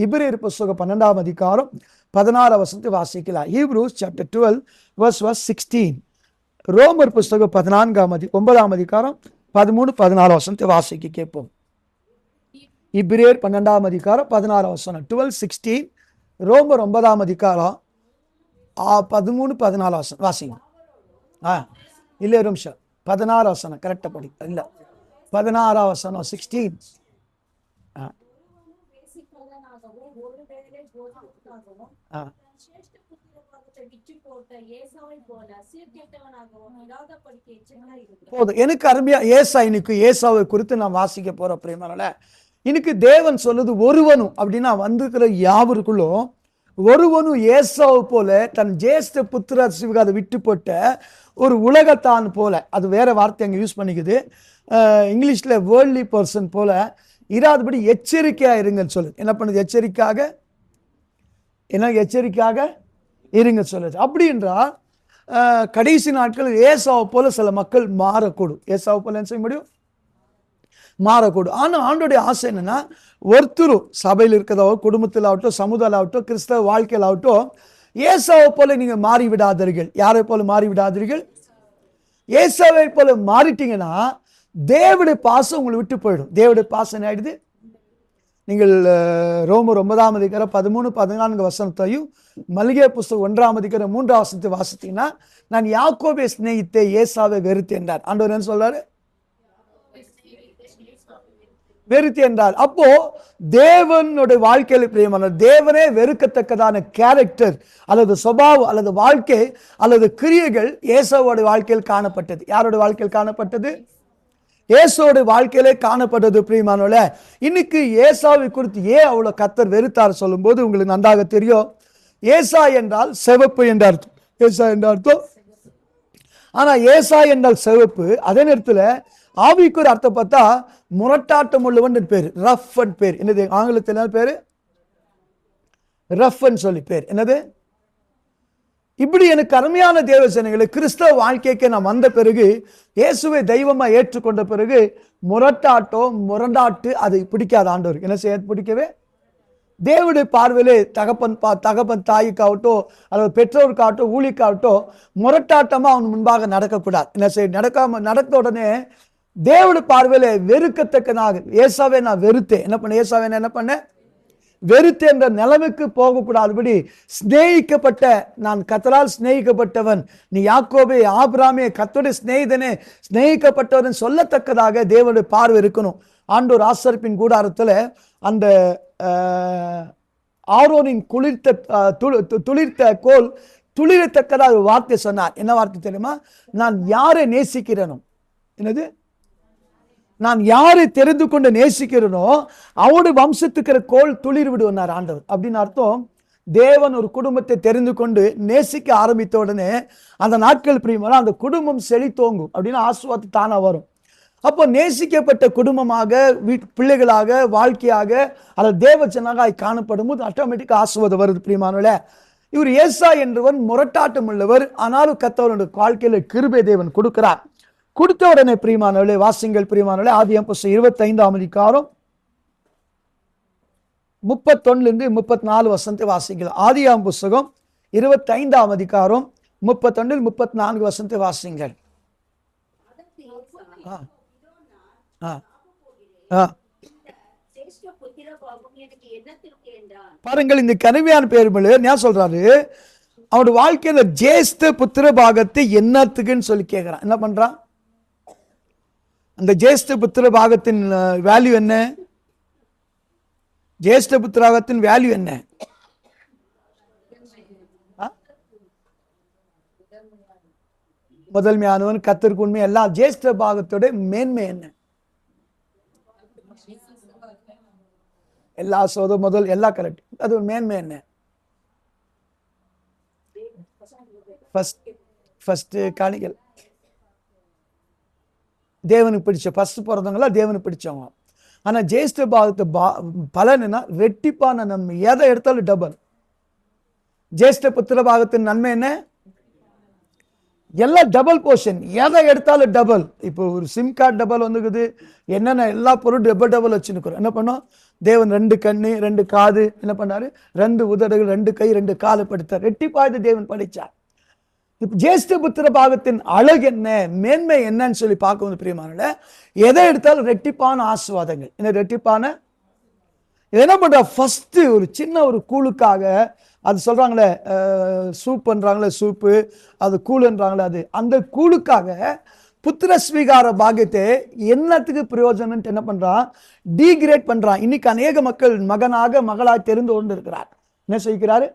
இபிரேயர் புஸ்தகம் 12ஆம் அதிகாரம் 16 வசனத்தை வாசிக்கலாம். Hebrews chapter 12 verse 16. ரோமர் புஸ்தகம் 9ஆம் அதிகாரம் 13-14 வசனத்தை வாசிக்க கேட்போம். இபிரேயர் 12ஆம் அதிகாரம் 16 வசனம் 12:16. ரோமர் 9ஆம் அதிகாரம் 13-14 வசனம் வாசிங்க. இல்லை ஒரு நிமிஷம், 16 வசனம் கரெக்டா படி. இல்லை 16 வசனம் 16. போதும். எனக்கு அருமையா ஏசாவை குறித்து நான் வாசிக்க போற பிரியமானவர்களே, இன்னைக்கு தேவன் சொல்லுது ஒருவனும் அப்படின்னா வந்திருக்கிற யாவருக்குள்ளும் ஒருவனும் ஏசாவை போல தன் ஜேஷ்ட புத்திர சிவகாதை விட்டு போட்ட ஒரு உலகத்தான் போல, அது வேற வார்த்தை அங்கே யூஸ் பண்ணிக்குது, இங்கிலீஷ்ல வேர்ல்ட்லி பர்சன் போல இராதபடி எச்சரிக்கையா இருங்கன்னு சொல்லுது. என்ன பண்ணுது? எச்சரிக்கையாக இருங்க சொல்லுது. அப்படின்றா கடைசி நாட்கள் ஏசாவை போல சில மக்கள் மாறக்கூடும். ஏசாவை போல என்ன செய்ய முடியும்? மாறக்கூடும். ஆனால் ஆண்டோடைய ஆசை என்னன்னா, ஒருத்தரும் சபையில் இருக்கிறதாவோ, குடும்பத்தில் ஆகட்டும், சமுதாயம் ஆகட்டும், கிறிஸ்தவ வாழ்க்கையில் ஆகட்டும், ஏசாவை போல நீங்க மாறி விடாதீர்கள். யாரை போல மாறி விடாதீர்கள்? ஏசாவை போல மாறிட்டீங்கன்னா தேவனுடைய பாசம் உங்களை விட்டு போயிடும். தேவனுடைய பாசம் என்ன ஆயிடுது? நீங்கள் ரோமர் 9ஆம் அதிகாரம் 13-14 வசனத்தையும் மல்கியா புஸ்தகம் 1ஆம் அதிகாரம் 3ஆம் வசனத்தை வாசித்தீங்கன்னா, நான் யாக்கோபை சிநேகித்தே ஏசாவை வெறுத்து என்றார். ஆண்டவர் என்ன சொல்றாரு? வெறுத்து என்றார். அப்போ தேவனுடைய வாழ்க்கையில பிரியமான தேவனே வெறுக்கத்தக்கதான கேரக்டர் அல்லது சுபாவம் அல்லது வாழ்க்கை அல்லது கிரியைகள் ஏசாவோட வாழ்க்கையில் காணப்பட்டது. யாரோட வாழ்க்கையில் காணப்பட்டது? ஏசாவோட வாழ்க்கையிலே காணப்பட்டது. பிரியமானவர்களே, இன்னைக்கு ஏசாவை குறித்து ஏன் அவ்வளவு கர்த்தர் வெறுத்தார் சொல்லும் போது உங்களுக்கு நன்றாக தெரியும். ஏசா என்றால் சிவப்பு என்ற அர்த்தம். ஏசா என்ற அர்த்தம். ஆனா ஏசா என்றால் சிவப்பு, அதே நேரத்தில் ஆவிக்கு ஒரு அர்த்தம் பார்த்தா முரட்டாட்டம் உள்ளவன் பேரு, ரஃப் அண்ட் பேர். என்னது ஆங்கிலத்தில் என்ன பேரு? ரஃப் அண்ட் சொல்லி பேர். என்னது? இப்படி எனக்கு அருமையான தேவ ஜனங்களே, கிறிஸ்தவ வாழ்க்கைக்கு நான் வந்த பிறகு, இயேசுவை தெய்வமா ஏற்றுக்கொண்ட பிறகு முரண்டாட்டு அது பிடிக்காத ஆண்டவர் என்ன செய்ய பிடிக்கவே. தேவனுடைய பார்வையிலே தகப்பன் தாய்க்காகட்டும் அல்லது பெற்றோருக்காகட்டும் ஊழியக்காகட்டும் முரட்டாட்டமா அவன் முன்பாக நடக்கக்கூடாது. என்ன செய்ய நடக்க உடனே தேவனுடைய பார்வையில வெறுக்கத்தக்கதாக ஏசாவை நான் வெறுத்தேன். என்ன பண்ண வெறுத்து என்ற நிலைமைக்கு போகக்கூடாதுபடி ஸ்நேகிக்கப்பட்ட, நான் கர்த்தரால் ஸ்நேகிக்கப்பட்டவன், நீ யாக்கோபே ஆபிரகாமே கர்த்தருடைய சிநேகிதனே ஸ்நேகிக்கப்பட்டவன் சொல்லத்தக்கதாக தேவனுடைய பார்வை இருக்கணும். ஆண்டவர் ஆசரிப்பின் கூடாரத்தில் அந்த ஆரோனின் துளிர்த்த கோல் துளிரத்தக்கதாக ஒரு வார்த்தை சொன்னார். என்ன வார்த்தை தெரியுமா? நான் யாரை நேசிக்கிறேனோ, என்னது நான் யாரை தெரிந்து கொண்டு நேசிக்கிறனோ அவனுடைய வம்சத்துக்கிற கோல் துளிர் விடுவனார் ஆண்டவர். அப்படின்னு அர்த்தம், தேவன் ஒரு குடும்பத்தை தெரிந்து கொண்டு நேசிக்க ஆரம்பித்த உடனே அந்த நாட்கள் பிரியமான அந்த குடும்பம் செழித்தோங்கும் அப்படின்னு ஆசீர்வாதம் தானா வரும். அப்போ நேசிக்கப்பட்ட குடும்பமாக பிள்ளைகளாக வாழ்க்கையாக அல்லது தேவஜனாக காணப்படும் போது ஆட்டோமேட்டிக்கா ஆசீர்வாதம் வருது. பிரியமானவர்களே, இவர் ஏசா என்றவன் முரட்டாட்டம் உள்ளவர், ஆனாலும் கர்த்தருடைய வாழ்க்கையில கிருபை தேவன் கொடுக்கிறார். கொடுத்த உடனே பிரியமானவர்களே வாசிங்கள். பிரியமானவர்களே, ஆதியாகமம் புஸ்தகம் 25ஆம் அதிகாரம் 31-34 வசனத்தை வாசிங்கள். ஆதியாகமம் புஸ்தகம் 25ஆம் அதிகாரம் 31-34 வசனத்தை வாசிங்கள். பாருங்கள், இந்த கருமையான பேர் என்ன சொல்றாரு? அவனுடைய வாழ்க்கையில ஜேஷ்ட புத்திர பாகத்தை என்னத்துக்குன்னு சொல்லி கேட்கிறான். என்ன பண்றான்? அந்த ஜேஷ்ட புத்திர பாகத்தின் வேல்யூ என்ன? ஜேஷ்ட புத்திராகத்தின் வேல்யூ என்ன? முதன்மையானவன், கர்த்தருக்கு உண்மை, எல்லா ஜேஷ்ட பாகத்தோட மேன்மை என்ன? எல்லா சோத முதல் எல்லாம் கரெக்ட். அது ஒரு மேன்மை என்ன? ஃபர்ஸ்ட் காணிகள் தேவனுக்கு பிடிச்ச ஃபர்ஸ்ட் பிறந்தவங்களா தேவனுக்கு பிடிச்சவங்க. ஆனா ஜேஷ்ட பாகத்தை பலன் என்ன? ரெட்டிப்பான நன்மை. எதை எடுத்தாலும் டபுள். ஜேஷ்ட புத்திர பாகத்தின் நன்மை என்ன? எல்லாம் டபுள் போர்ஷன். எதை எடுத்தாலும் டபுள். இப்போ ஒரு சிம் கார்டு டபுள் வந்துக்குது, என்னென்ன எல்லா பொருளும் டபுள் வச்சுருக்கிறோம். என்ன பண்ணோம்? தேவன் 2 கண்ணு 2 காது என்ன பண்ணாரு, 2 உதடுகள் 2 கை 2 காலை படைத்தார். ரெட்டிப்பாய்ந்து தேவன் படைச்சார். இப்ப ஜேஷ்ட புத்திர பாகத்தின் அழகு என்ன, மேன்மை என்னன்னு சொல்லி பார்க்கும்போது பிரியமானவர்களே, எதை எடுத்தாலும் ரெட்டிப்பான ஆசீர்வாதங்கள். என்ன ரெட்டிப்பான, என்ன பண்ற, ஃபர்ஸ்ட் ஒரு சின்ன ஒரு கூழுக்காக, அது சொல்றாங்களே சூப் பண்றாங்களே சூப்பு, அது கூழுன்றாங்களே, அது அந்த கூழுக்காக புத்திர ஸ்வீகார பாக்கியத்தை என்னத்துக்கு பிரயோஜனம் என்ன பண்றான், டீகிரேட் பண்றான். இன்னைக்கு அநேக மக்கள் மகனாக மகளாய் தெரிந்து கொண்டு இருக்கிறார். என்ன செய்கிறாரு,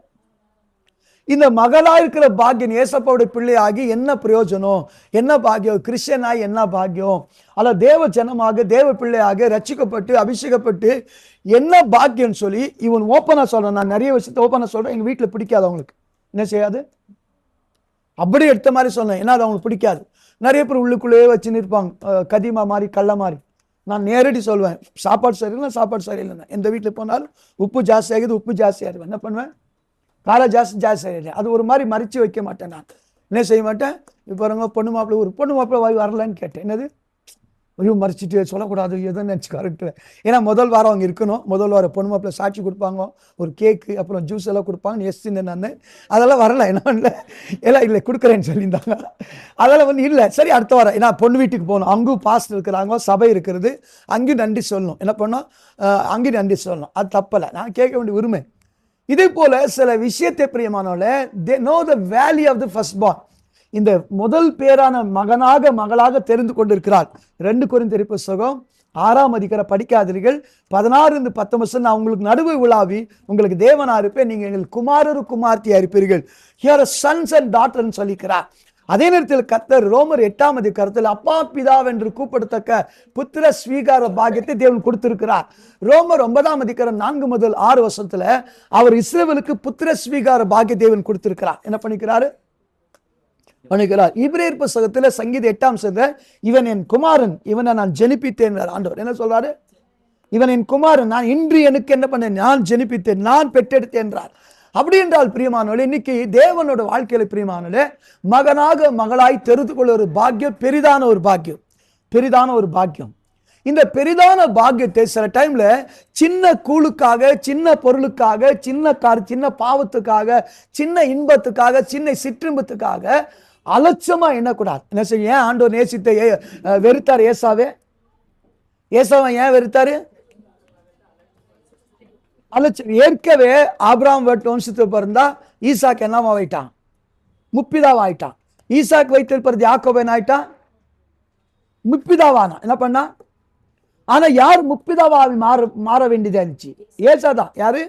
இந்த மகளா இருக்கிற பாக்கியம் ஏசப்பாவுடைய பிள்ளையாகி என்ன பிரயோஜனம், என்ன பாக்கியம், கிறிஸ்டியனாய் என்ன பாக்கியம், அல்ல தேவ ஜனமாக தேவ பிள்ளையாக ரட்சிக்கப்பட்டு அபிஷேகப்பட்டு என்ன பாக்கியம் சொல்லி இவன் ஓப்பனா சொல்றேன். நான் நிறைய விஷயத்தை ஓப்பனா சொல்றேன். எங்க வீட்டில் பிடிக்காது அவங்களுக்கு, என்ன செய்யாது, அப்படி எடுத்த மாதிரி சொன்னேன். ஏன்னா அது அவங்களுக்கு பிடிக்காது. நிறைய பேர் உள்ளுக்குள்ளேயே வச்சுன்னு இருப்பாங்க, கதிமா மாதிரி கள்ள மாதிரி. நான் நேரடி சொல்வேன், சாப்பாடு சரியில்லை சாப்பாடு சரியில்லைன்னா, எந்த வீட்டில் போனாலும் உப்பு ஜாஸ்தி ஆகுது உப்பு ஜாஸ்தி ஆகுது, என்ன பண்ணுவேன், காலை ஜாஸ்தி ஆகிடுது. அது ஒரு மாதிரி மறைச்சு வைக்க மாட்டேன். நான் என்ன செய்ய மாட்டேன். இப்போ பாருங்க, பொண்ணு மாப்பிள்ளை, ஒரு பொண்ணு மாப்பிள்ளை வாய் வரலன்னு கேட்டேன். என்னது, ஐயோ மறைச்சிட்டு சொல்லக்கூடாது எதுன்னு நினச்சி கரெக்டு. ஏன்னா முதல் வாரம் அவங்க இருக்கணும். முதல் வாரம் பொண்ணு மாப்பிள்ளை சாட்சி கொடுப்பாங்க, ஒரு கேக்கு அப்புறம் ஜூஸ் எல்லாம் கொடுப்பாங்க. எஸ்ன்னு நான் அதெல்லாம் வரல, என்ன பண்ணல, எல்லாம் இல்லை கொடுக்குறேன்னு சொல்லியிருந்தாங்க. அதெல்லாம் வந்து இல்லை, சரி அடுத்த வாரம். ஏன்னா பொண்ணு வீட்டுக்கு போகணும், அங்கும் பாஸ்ட் இருக்கிறாங்க, சபை இருக்கிறது, அங்கேயும் நன்றி சொல்லணும். என்ன பண்ணோம், அங்கேயும் நன்றி சொல்லணும். அது தப்பலை, நான் கேட்க வேண்டிய உரிமை. இதே போல சில விஷயத்தை பிரியமானவர்களே, they know the value of the firstborn. இந்த முதல் பேரான மகனாக மகளாக தெரிந்து கொண்டிருக்கிறார். 2 கொரிந்தியர் புத்தகம் 6ஆம் அதிகாரம் படிக்காதீர்கள், 16-19 நான் உங்களுக்கு நடுவு விழாவி உங்களுக்கு தேவனா இருப்பேன், நீங்க எங்கள் குமாரரு குமார்த்தியா இருப்பீர்கள். Here are sons and daughters சொல்லிக்கிறார். அதே நேரத்தில் கர்த்தர் ரோமர் 8ஆம் அதிகாரத்தில் அப்பா பிதாவென்று கூப்பிடத்தக்க புத்திர ஸ்வீகார பாக்கியத்தை தேவன் கொடுத்திருக்கிறார். ரோமர் 9ஆம் அதிகாரம் 4 முதல் 6 வருஷத்துல அவர் இஸ்ரவேலுக்கு புத்திர ஸ்வீகார பாக்கிய தேவன் கொடுத்திருக்கிறார். என்ன பண்ணிக்கிறாரு, பண்ணிக்கிறார். இப்ரேயர் புத்தகத்துல சங்கீத 8ஆம் சங்கீதம், இவன் என் குமாரன், இவனை நான் ஜெனிப்பித்தேன். ஆண்டவர் என்ன சொல்றாரு, இவன் என் குமாரன், நான் இன்று எனக்கு என்ன பண்ணேன், நான் ஜெனிப்பித்தேன், நான் பெற்றெடுத்தேன் என்றார். அப்படி என்றால் பிரியமானவர்களே, இன்னைக்கு தேவனோட வாழ்க்கையில பிரியமானவர்களே, மகனாக மகளாய் தெரிந்து கொள்ள ஒரு பாக்கியம், பெரிதான ஒரு பாக்கியம், பெரிதான ஒரு பாக்கியம். இந்த பெரிதான பாக்கியத்தை சில டைம்ல சின்ன கூழுக்காக, சின்ன பொருளுக்காக, சின்ன பாவத்துக்காக, சின்ன இன்பத்துக்காக, சின்ன சிற்றின்பத்துக்காக அலட்சமா எண்ணக்கூடாது. என்ன செய்ய, ஏன் ஆண்டவர் நேசித்த வெறுத்தார் ஏசாவை ஏன் வெறுத்தாரு, ஏற்கவே ஆபிரகாம் வம்சத்தை பிறந்தா ஈசாக்கு என்னவா ஆயிட்டான், முப்பிதாவா ஆயிட்டான். ஈசாக்கு வைத்திருப்பது யாக்கோபன் ஆயிட்டான், முப்பிதாவானா. என்ன பண்ணா, ஆனா யார் முப்பிதாவாவி மாற வேண்டியதா இருந்துச்சு, ஏசாதான். யாரு,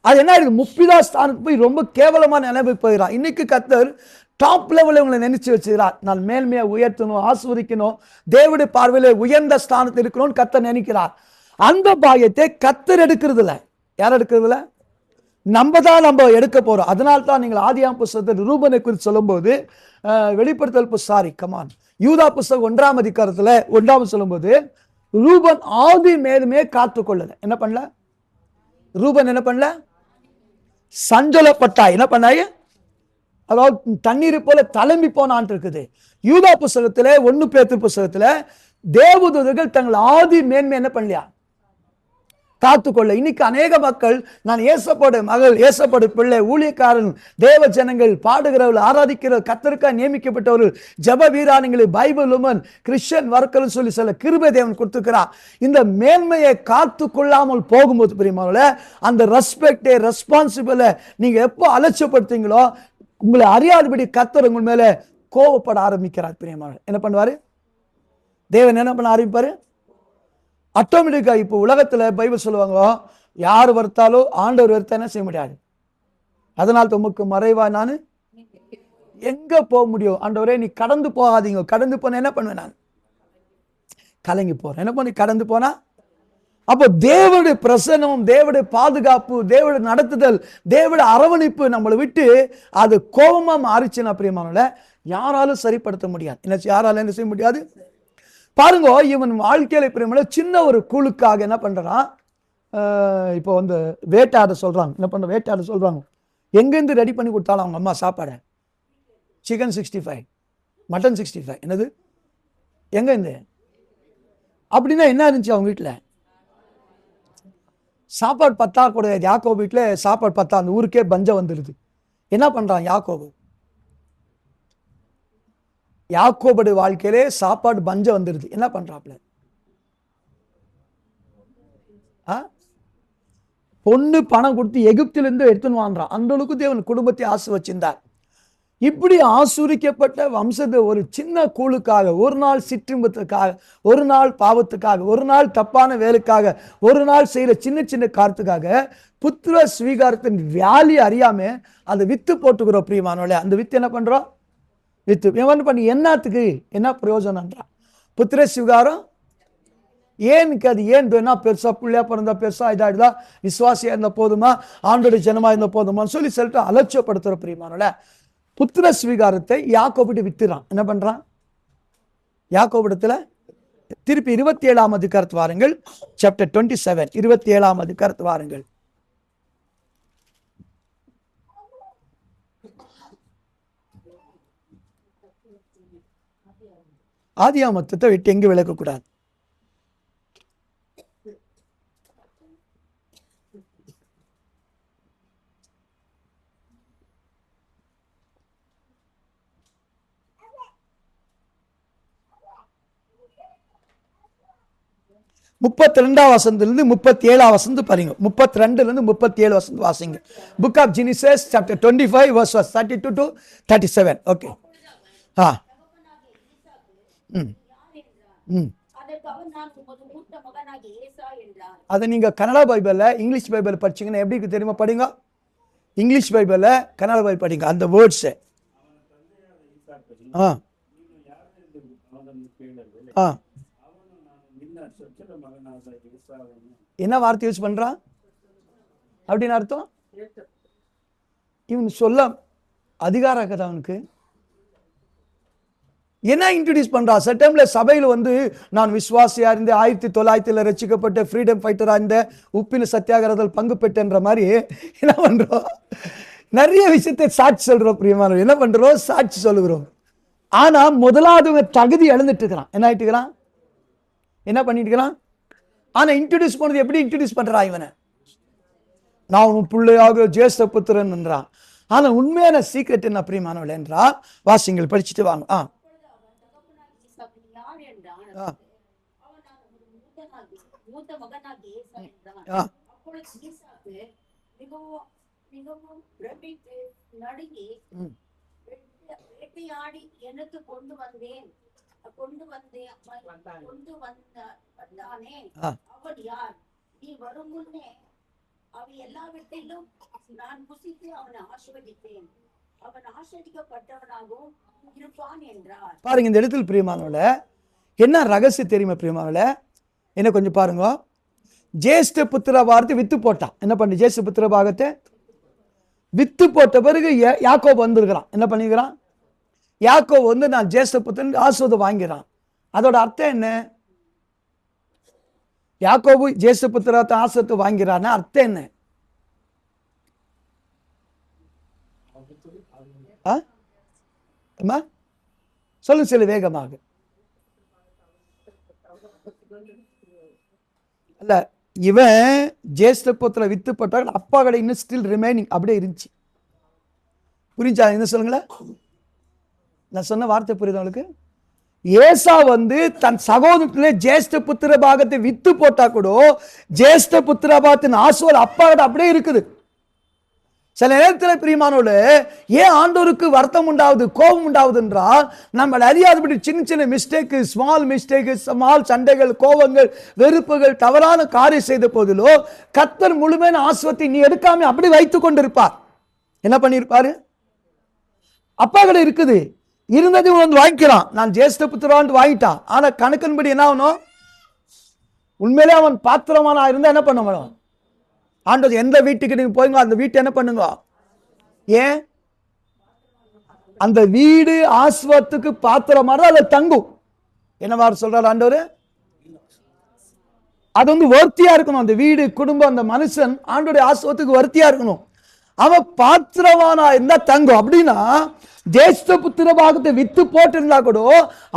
அது என்ன இருக்கு, முப்பிதா ஸ்தானத்துக்கு போய் ரொம்ப கேவலமான நிலைமை போயிடறான். இன்னைக்கு கர்த்தர் டாப் லெவலில் உங்களை நினைச்சு வச்சுக்கிறார். நான் மேன்மையை உயர்த்தணும், ஆஸ்வதிக்கணும், தேவனுடைய பார்வையில உயர்ந்த ஸ்தானத்தில் இருக்கணும்னு கர்த்தர் நினைக்கிறார். அந்த பாக்கியத்தை கர்த்தர் எடுக்கிறது இல்லை. யார் எடுக்கிறதுல, நம்ம எடுக்க போறோம். அதனால்தான் நீங்கள் ஆதியாம் புஸ்தகத்தில் ரூபனை குறித்து சொல்லும் போது, வெளிப்படுத்தல் யூதா புஸ்தகம் 1ஆம் அதிகாரத்துல 1ஆம் சொல்லும் போது, ரூபன் ஆதி மேலுமே காத்து கொள்ளல. என்ன பண்ணல ரூபன், என்ன பண்ணல, சஞ்சலப்பட்டாய். என்ன பண்ணாய், அதாவது தண்ணீர் போல தளம்பி போனான் இருக்குது. யூதா புஸ்தகத்துல 1 பேதுரு புஸ்தகத்துல தேவதூதர்கள் தங்கள் ஆதி மேன்மை என்ன பண்ணலையா, காத்துக்கொள்ள. இன்னைக்கு அநேக மக்கள், நான் ஏசப்போட மகள், ஏசப்போட பிள்ளை, ஊழியக்காரன், தேவ ஜனங்கள், பாடுகிறவர்கள், ஆராதிக்கிற கர்த்தருக்காக நியமிக்கப்பட்டவர்கள், ஜப வீராணிகளை, பைபிள் உமன், கிறிஸ்டியன் வர்க்கர் சொல்லி சில கிருபை தேவன் கொடுத்துக்கிறார். இந்த மேன்மையை காத்து கொள்ளாமல் போகும்போது பிரியமானவர்களே, அந்த ரெஸ்பான்சிபிளை நீங்க எப்போ அலட்சியப்படுத்தீங்களோ, உங்களை அறியாதபடி கர்த்தர் உங்கள் மேல கோபப்பட ஆரம்பிக்கிறார். பிரியமானவர்களே, என்ன பண்ணுவாரு தேவன், என்ன பண்ண ஆரம்பிப்பாரு, ஆட்டோமேட்டிக்கா. இப்போ உலகத்துல பைபிள் சொல்லுவாங்க, யார் வருத்தாலோ ஆண்டவர் வருத்தா என்ன செய்ய முடியாது, அதனால உமக்கு மறைவா நான் எங்க போக முடியும், ஆண்டவரே நீ கடந்து போகாதீங்க, கடந்து போன என்ன பண்ணுவேன், நான் கலங்கி போறேன். என்ன பண்ணி கடந்து போனா, அப்போ தேவனுடைய பிரசன்னம், தேவனுடைய பாதுகாப்பு, தேவனுடைய நடத்துதல், தேவனுடைய அரவணைப்பு நம்மளை விட்டு அது கோபமா மாறிச்சுன்னா பிரியமானவர்களே, யாராலும் சரிப்படுத்த முடியாது. என்ன யாராலும் என்ன செய்ய முடியாது. பாருங்க, இவன் வாழ்க்கையில பிரியமான சின்ன ஒரு கூழுக்காக என்ன பண்றான், இப்போ வந்து வேட்டாட சொல்றாங்க. என்ன பண்ற, வேட்டாட சொல்றாங்க, எங்கேருந்து ரெடி பண்ணி கொடுத்தாலும் அவங்க அம்மா சாப்பாடு, சிக்கன் 65, மட்டன் 65, என்னது எங்க இருந்து, அப்படின்னா என்ன இருந்துச்சு அவங்க வீட்டில், சாப்பாடு பத்தா கூட யாக்கோபு வீட்டில் சாப்பாடு பத்தா, அந்த ஊருக்கே பஞ்சம் வந்துடுது. என்ன பண்றான் யாக்கோபு? யாக்கோபுடைய வாழ்க்கையிலே சாப்பாடு பஞ்சம் வந்துடுது. என்ன பண்றாப்ல? பொண்ணு பணம் கொடுத்து எகிப்திலிருந்து எடுத்துன்னு வாங்குறான். அந்த அளவுக்கு தேவன் குடும்பத்தை ஆசீர்வச்சிருந்தார். இப்படி ஆசீர்வதிக்கப்பட்ட வம்சத்தை ஒரு சின்ன கூழுக்காக, ஒரு நாள் சிற்றின்பத்துக்காக, ஒரு நாள் பாவத்துக்காக, ஒரு நாள் தப்பான வேலைக்காக, ஒரு நாள் செய்யற சின்ன சின்ன காரணத்துக்காக புத்திர ஸ்வீகாரத்தின் வேல்யூ அறியாம அதை வித்து போட்டுக்கிறோம். பிரியமானவர்களே, அந்த வித்து என்ன பண்றோம்? வித்து என்ன பண்ணி என்னத்துக்கு என்ன பிரயோஜனம்ன்றான்? புத்திர ஸ்வீகாரம் ஏனுக்கு? அது ஏன் வேணா? பெருசா பிள்ளையா பிறந்தா பெருசா இதாயிடுதா? விசுவாசியா இருந்த போதுமா? ஆண்டோட ஜனமா இருந்த போதுமான்னு சொல்லிட்டு அலட்சியப்படுத்துற. பிரியமானவர்களே, புத்திர ஸ்வீகாரத்தை யாக்கோபிட்டு வித்துறான். என்ன பண்றான்? யாக்கோபிடத்துல திருப்பி 27ஆம் அதிகாரத்து வாருங்கள். சாப்டர் 27, 27ஆம் அதிகாரத்து வாருங்கள். ஆதியாமத்தை விட்டு எங்கு விளக்கக்கூடாது. முப்பத்தி 32ஆம் வசனத்திலிருந்து 37ஆம் வசனம் பாருங்க. 32 37 வசனம் வாசிங்க. Book of Genesis chapter 25 verses 32 to 37. Okay. அதை நீங்க கன்னடா பைபிள்ல, இங்கிலீஷ் பைபிள் படிச்சீங்கன்னா எப்படி இருக்கு தெரியுமா? படிங்க. இங்கிலீஷ் பைபிள்ல, கன்னடா பைபிள் படிங்க. அந்த வேர்ட்ஸ் என்ன வார்த்தை யூஸ் பண்றான் அப்படின்னு அர்த்தம்? இவன் சொல்ல அதிகார கதை அவனுக்கு என்ன இன்ட்ரோடியூஸ் பண்றா? செப்டம்பர்ல சபையில் நான் விசுவாசியா இருந்து 1900 ரசிக்கப்பட்ட ஃப்ரீடம் ஃபைட்டரா இந்த உப்பின சத்தியாகிரகத்தில் பங்கு பெற்றன்ற மாதிரி என்ன பண்றோம்? நிறைய விஷயத்தை சாட்சி சொல்றோம். பிரியமான என்ன பண்றோம்? சாட்சி சொல்லுகிறோம். ஆனா முதலாவது தகுதி இழந்துட்டு இருக்கிறான். என்ன ஆயிட்டு இருக்கிறான்? என்ன பண்ணிட்டு இருக்கிறான்? ஆனா இன்ட்ரோடியூஸ் பண்ணது எப்படி இன்ட்ரோடியூஸ் பண்றா? இவனை நான் உன் பிள்ளையாக ஜேஷ்ட புத்திரன் என்றான். ஆனா உண்மையான சீக்ரெட் என்ன பிரியமானவள் என்றால், வாசிங்கள் படிச்சுட்டு வாங்க. பாருங்க இந்த இடத்தில் பிரியமானவள என்ன ரகசியம் தெரியுமா? பிரியமானவள என்ன கொஞ்சம் பாருங்க. ஜேஷ்ட புத்திர பாகத்தை வித்து போட்டான். என்ன பண்ணி? ஜேஷ்ட புத்திர பாகத்தை வித்து போட்ட பிறகு யாக்கோபு வந்திருக்கிறான். என்ன பண்ணிக்கிறான்? யாக்கோபு நான் ஜேஷ்ட புத்திரன் ஆசீர்வாதம் வாங்கிறான். அதோட அர்த்தம் என்ன? யாக்கோபு ஜேஷ்ட புத்திரத்தை ஆசீர்வாதத்தை வாங்கிறான்னா அர்த்தம் என்ன? சொல்லுங்க சில வேகமாக. அல்ல, இவன் ஜேஷ்ட புத்திர வித்து போட்டால் அப்பா கடை இன்னும் ஸ்டில் ரிமைனிங் அப்படியே இருந்துச்சு. புரிஞ்சா? என்ன சொல்லுங்களேன், நான் சொன்ன வார்த்தை புரியுது உங்களுக்கு? ஏசா தன் சகோதரத்திலே ஜேஷ்ட புத்திர பாகத்தை வித்து போட்டா கூட ஜேஷ்ட புத்திர பாகத்தின் ஆசீர்வாதம் அப்பா கிட்ட அப்படியே இருக்குது. சில நேரத்தில் பிரியமானோடு ஏன் ஆண்டவருக்கு வருத்தம் உண்டாவது, கோபம் உண்டாவது என்றால், நம்ம அறியாதபடி சின்ன சின்ன மிஸ்டேக்கு, ஸ்மால் மிஸ்டேக்கு, ஸ்மால் சண்டைகள், கோபங்கள், வெறுப்புகள், தவறான காரியம் செய்த போதிலோ கர்த்தர் முழுமையான ஆசீர்வாதத்தை நீ எடுக்காம அப்படி வைத்துக் கொண்டிருப்பார். என்ன பண்ணிருப்பாரு? அப்பா கிட்ட இருக்குது, இருந்தது வாங்கிக்கிறான். நான் ஜேஷ்ட புத்திரான் வாங்கிட்டான். ஆனா கணக்கின்படி என்ன ஆகணும்? உண்மையிலே அவன் பாத்திரமான இருந்தா என்ன பண்ண முடியும்? ஆண்டவர் எந்த வீட்டுக்கு நீங்க போய்ங்க அந்த வீட்டை என்ன பண்ணுங்க? ஏன் அந்த வீடு ஆசீர்வாதத்துக்கு பாத்திரமாக அதை தங்கும். என்னவாறு சொல்றாரு ஆண்டவர்? அது வர்த்தியா இருக்கணும். அந்த வீடு, குடும்பம், அந்த மனுஷன் ஆண்டோடைய ஆசீர்வாதத்துக்கு வர்த்தியா இருக்கணும். அவன் பாத்திரவானா இருந்தா தங்கும். அப்படின்னா ஜேஷ்ட புத்திர பாகத்தை வித்து போட்டு இருந்தா கூட